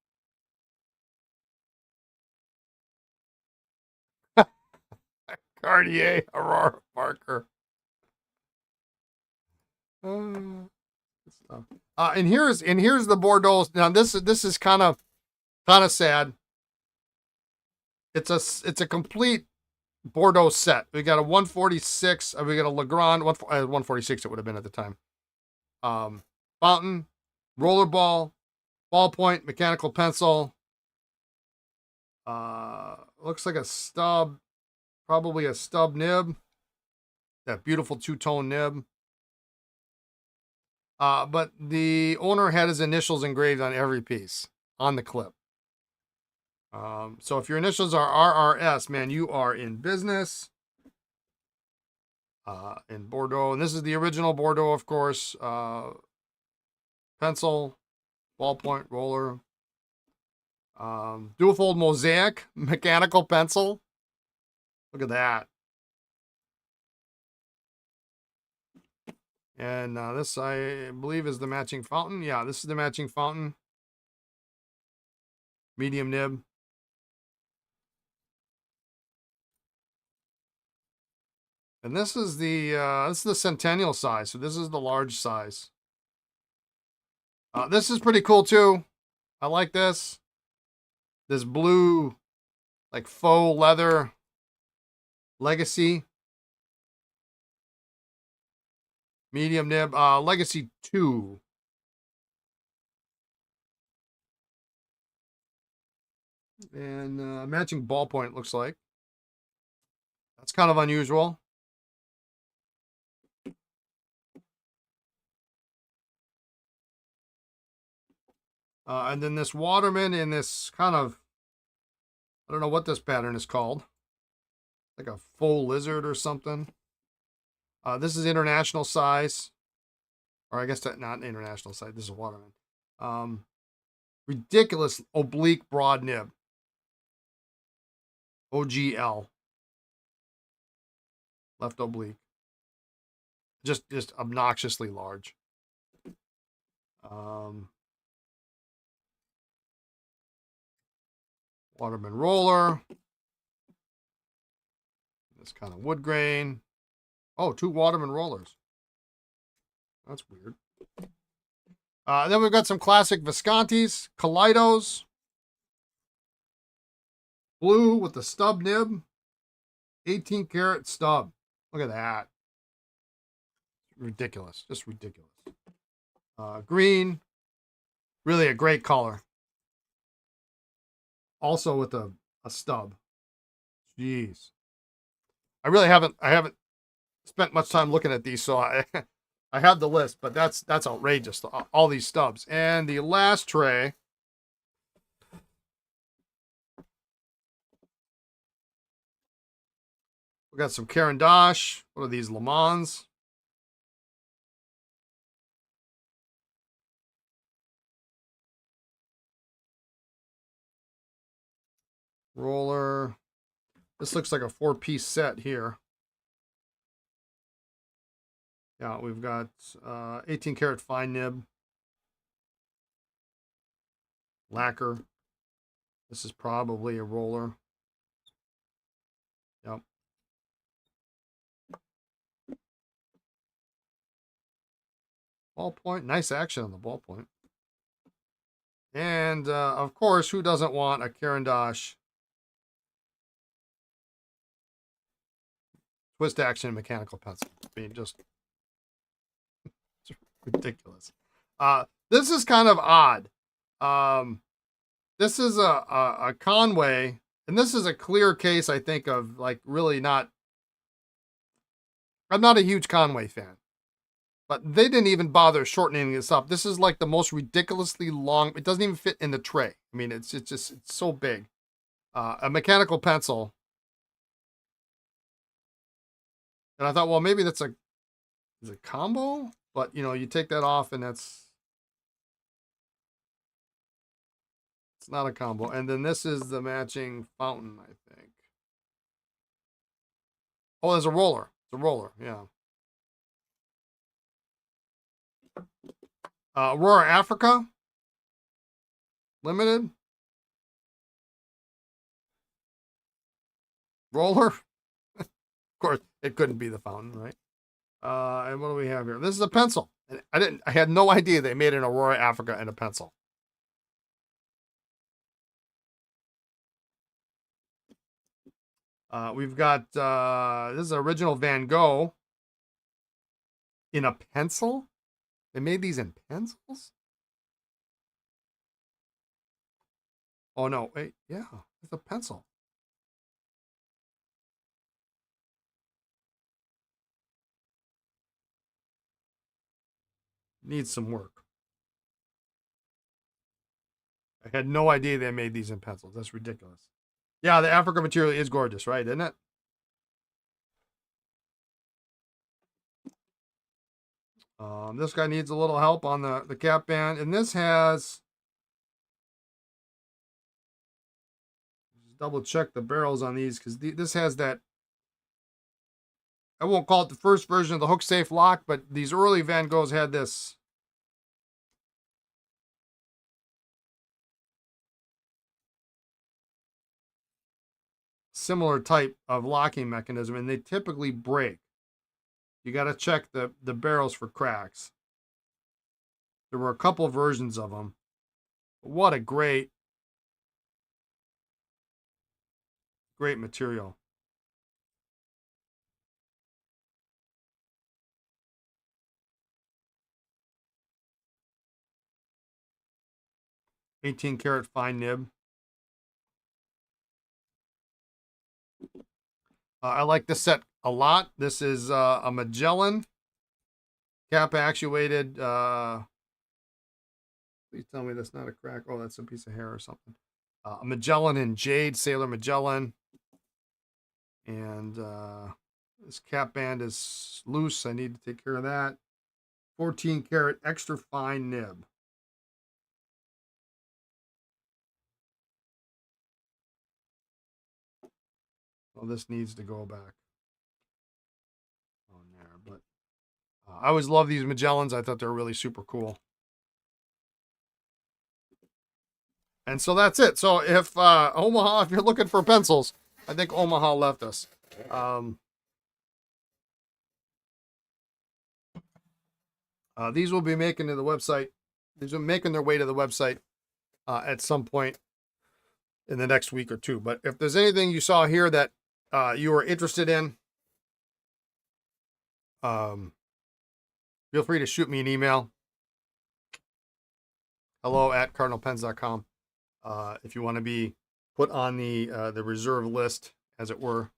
Cartier Aurora Parker. And here's the Bordeaux. Now this is kind of sad. It's a complete Bordeaux set. We got a 146. We got a Legrand 146. It would have been at the time. Fountain, roller ball, ballpoint, mechanical pencil. Looks like a stub, probably a stub nib. That beautiful 2-tone nib. But the owner had his initials engraved on every piece on the clip. So if your initials are RRS, man, you are in business. In Bordeaux, and this is the original Bordeaux, of course. Pencil, ballpoint, roller. Dual fold mosaic, mechanical pencil. Look at that. And this, I believe, is the matching fountain. Yeah, this is the matching fountain. Medium nib. And this is the centennial size. So this is the large size. This is pretty cool too. I like this. This blue like faux leather Legacy. Medium nib. Legacy 2. And matching ballpoint, looks like. That's kind of unusual. And then this Waterman in this kind of, I don't know what this pattern is called. Like a faux lizard or something. This is international size. Or I guess that not international size. This is a Waterman. Ridiculous oblique broad nib. OGL. Left oblique. Just obnoxiously large. Waterman roller. This kind of wood grain. Oh, 2 Waterman rollers. That's weird. Then we've got some classic Viscontis, Kaleidos. Blue with the stub nib. 18 karat stub. Look at that. Ridiculous. Just ridiculous. Green. Really a great color. Also with a stub. Jeez. I haven't spent much time looking at these, so I have the list, but that's outrageous. All these stubs. And the last tray. We got some Caran d'Ache. What are these? Le Mans. Roller. This looks like a 4-piece set here. Yeah, we've got 18 karat fine nib. Lacquer. This is probably a roller. Yep. Ballpoint. Nice action on the ballpoint. And, of course, who doesn't want a Caran d'Ache twist action mechanical pencil? I mean, just ridiculous. This is kind of odd. This is a Conway, and this is a clear case, I think, of like really not. I'm not a huge Conway fan, but they didn't even bother shortening this up. This is like the most ridiculously long. It doesn't even fit in the tray. I mean, it's so big. A mechanical pencil, and I thought, well, maybe that's is a combo, but you know, you take that off, and it's not a combo. And then this is the matching fountain, I think. Oh, there's a roller. It's a roller, yeah. Aurora Africa Limited. Roller. Of course, it couldn't be the fountain, right? And what do we have here? This is a pencil. And I had no idea they made an Aurora Africa and a pencil. We've got, this is original Van Gogh in a pencil. They made these in pencils? Oh, no. Wait. Yeah, it's a pencil. Needs some work. I had no idea they made these in pencils. That's ridiculous. Yeah, the Africa material is gorgeous, right? Isn't it? This guy needs a little help on the cap band. And this has... double check the barrels on these, because this has that... I won't call it the first version of the hook safe lock, but these early Van Goghs had this... similar type of locking mechanism, and they typically break. You got to check the barrels for cracks. There were a couple versions of them. What a great great material. $18 karat fine nib. I like this set a lot. This is a Magellan cap actuated. Please tell me that's not a crack. Oh, that's a piece of hair or something. A Magellan in jade, Sailor Magellan. And this cap band is loose. I need to take care of that. 14 karat extra fine nib. Well, this needs to go back on there. But I always love these Magellans. I thought they were really super cool. And so that's it. So if Omaha, if you're looking for pencils, I think Omaha left us. These will be making to the website. These are making their way to the website at some point in the next week or two. But if there's anything you saw here that you are interested in, feel free to shoot me an email. hello@cardinalpens.com. If you want to be put on the reserve list, as it were.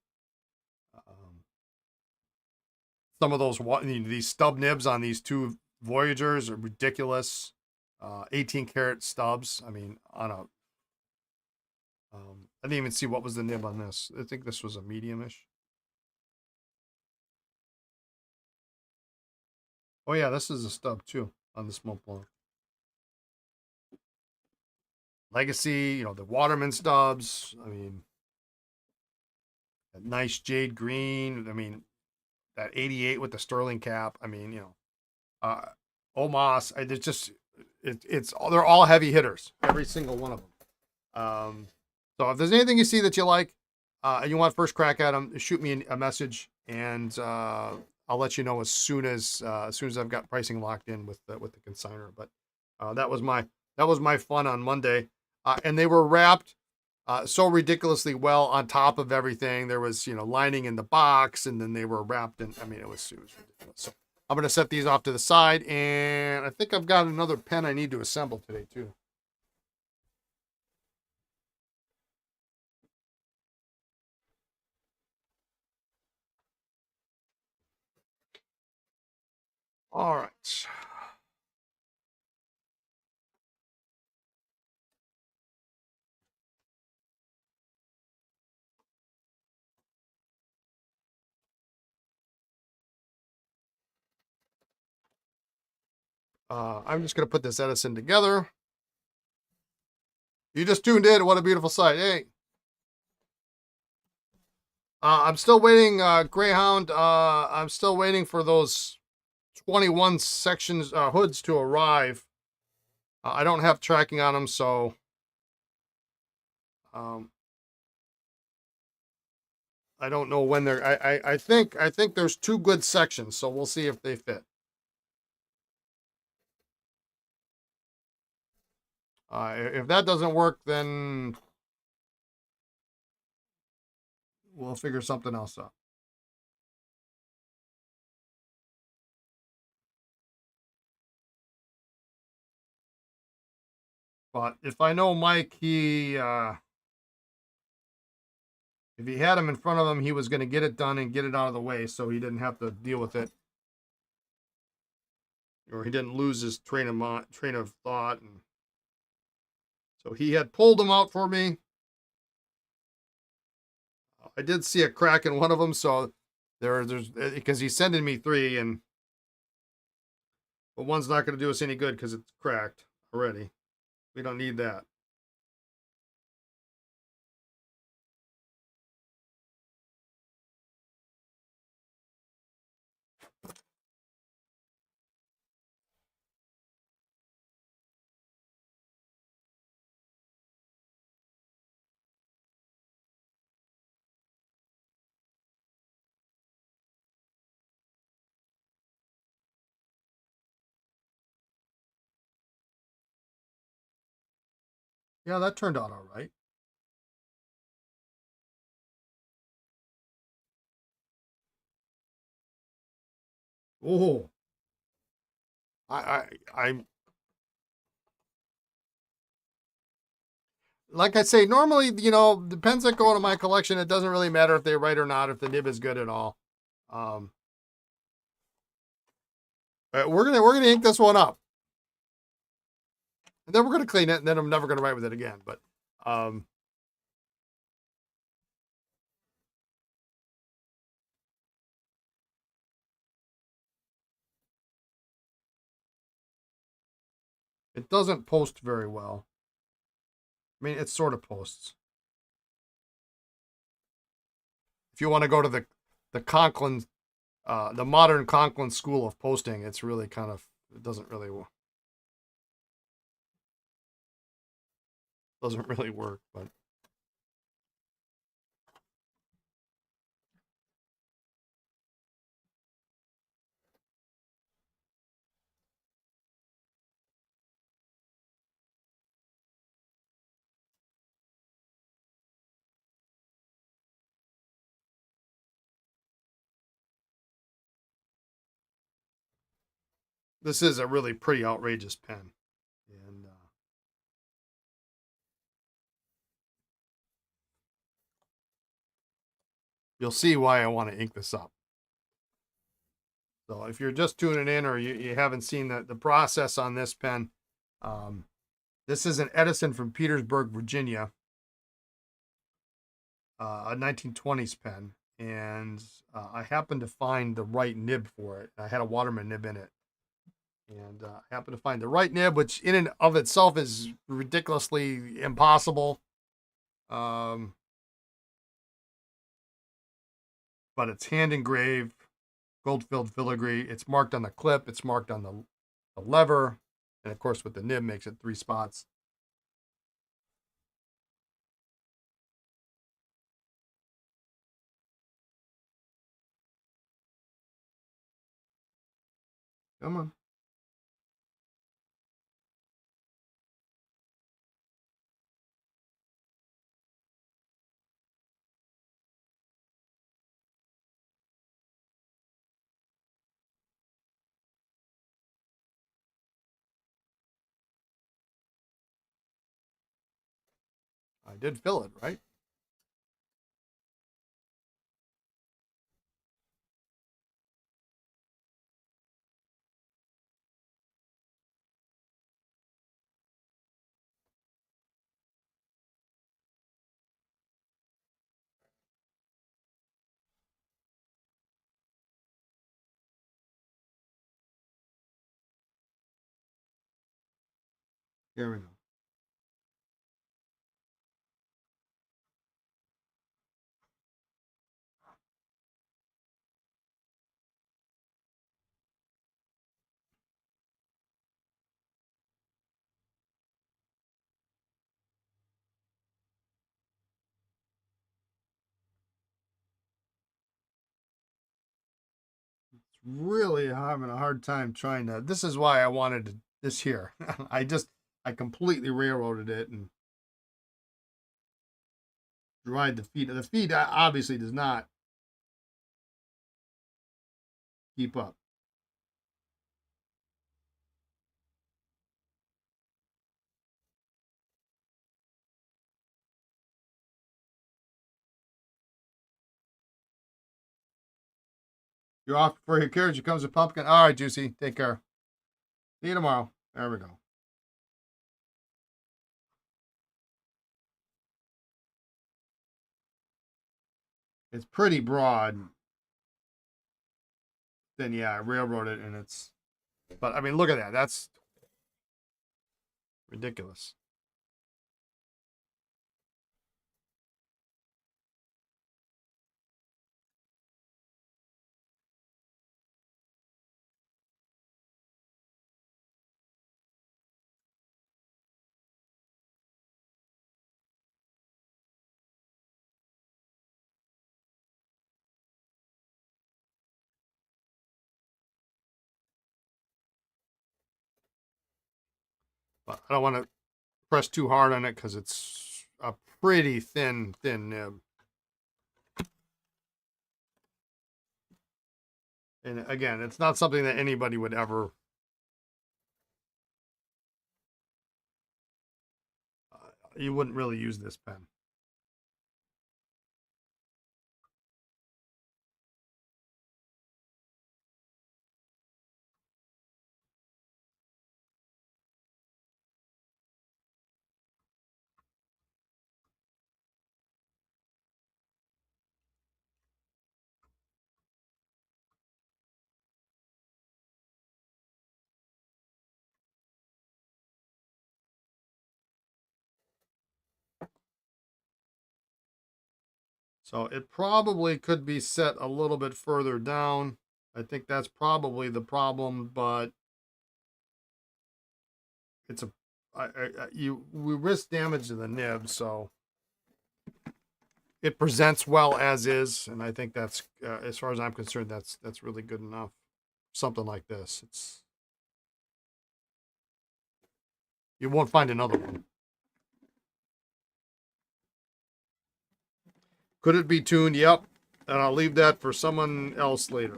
Some of these stub nibs on these two Voyagers are ridiculous. 18 karat stubs. I mean, on a I didn't even see what was the nib on this. I think this was a medium-ish. Oh yeah, this is a stub too on the smoke blower. Legacy, the Waterman stubs. I mean, that nice jade green. I mean, that 88 with the sterling cap. I mean, Omas. They're all heavy hitters. Every single one of them. So if there's anything you see that you like, and you want first crack at them, shoot me a message, and I'll let you know as soon as I've got pricing locked in with the consignor. But that was my fun on Monday, and they were wrapped so ridiculously well on top of everything. There was lining in the box, and then they were wrapped in. I mean, it was ridiculous. So I'm gonna set these off to the side, and I think I've got another pen I need to assemble today too. All right. I'm just going to put this Edison together. You just tuned in. What a beautiful sight. Hey. I'm still waiting, Greyhound. I'm still waiting for those 21 sections, hoods to arrive. I don't have tracking on them, so I don't know when they're. I think there's two good sections, so we'll see if they fit. If that doesn't work, then we'll figure something else out. But if I know Mike, if he had him in front of him, he was going to get it done and get it out of the way, so he didn't have to deal with it, or he didn't lose his train of thought. And so he had pulled them out for me. I did see a crack in one of them, so there's because he's sending me three, but one's not going to do us any good because it's cracked already. We don't need that. Yeah, that turned out all right. Oh, I like I say, normally, the pens that go into my collection, it doesn't really matter if they write or not, if the nib is good at all. Um, we're gonna ink this one up, and then we're gonna clean it, and then I'm never gonna write with it again. But um, it doesn't post very well. I mean, it sort of posts. If you want to go to the Conklin, the modern Conklin school of posting, it's really kind of it doesn't really work. But this is a really pretty outrageous pen, and you'll see why I want to ink this up. So if you're just tuning in or you haven't seen the process on this pen, um, this is an Edison from Petersburg, Virginia, a 1920s pen. And I happened to find the right nib for it. I had a Waterman nib in it. And I happened to find the right nib, which in and of itself is ridiculously impossible. Um, but it's hand engraved, gold filled filigree. It's marked on the clip, it's marked on the lever. And of course, with the nib, makes it 3 spots. Come on. I did fill it, right? Here we go. Really having a hard time trying to. This is why I wanted this here. I completely railroaded it and dried the feed. The feed obviously does not keep up. You're off for your carriage. Here comes a pumpkin. All right, Juicy. Take care. See you tomorrow. There we go. It's pretty broad. Then yeah, I railroaded it and it's. But I mean, look at that. That's ridiculous. But I don't want to press too hard on it because it's a pretty thin nib. And again, it's not something that anybody would ever you wouldn't really use this pen. So it probably could be set a little bit further down. I think that's probably the problem, but it's a we risk damage to the nib, so it presents well as is, and I think that's as far as I'm concerned, that's really good enough. Something like this, it's you won't find another one. Could it be tuned? Yep, and I'll leave that for someone else later.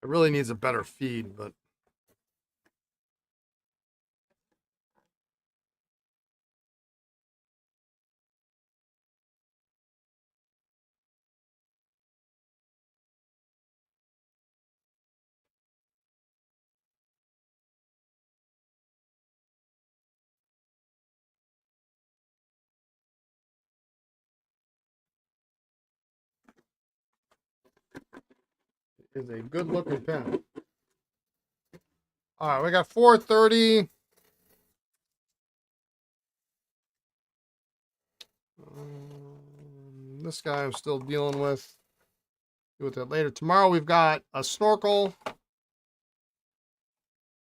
It really needs a better feed, but it is a good looking pen. All right, we got 4:30. This guy I'm still dealing with. Deal with that later. Tomorrow we've got a snorkel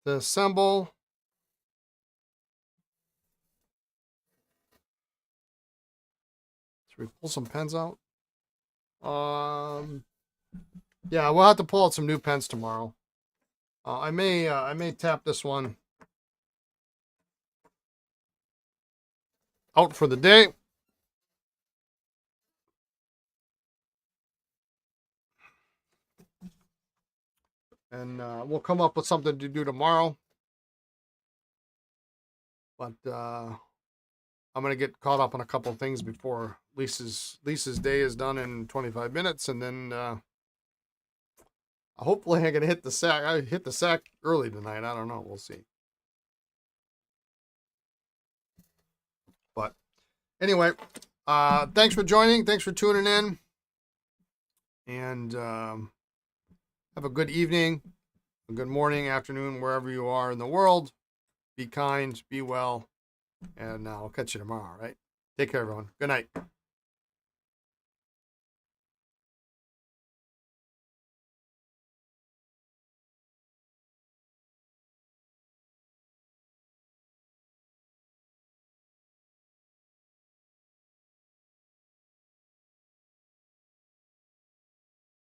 to assemble. Should we pull some pens out? Yeah, we'll have to pull out some new pens tomorrow. I may tap this one out for the day. And we'll come up with something to do tomorrow. But I'm gonna get caught up on a couple of things before Lisa's day is done in 25 minutes, and then hopefully I can hit the sack. I hit the sack early tonight. I don't know. We'll see. But anyway, thanks for joining. Thanks for tuning in, and have a good evening, a good morning, afternoon, wherever you are in the world. Be kind, be well, and I'll catch you tomorrow, all right? Take care, everyone. Good night.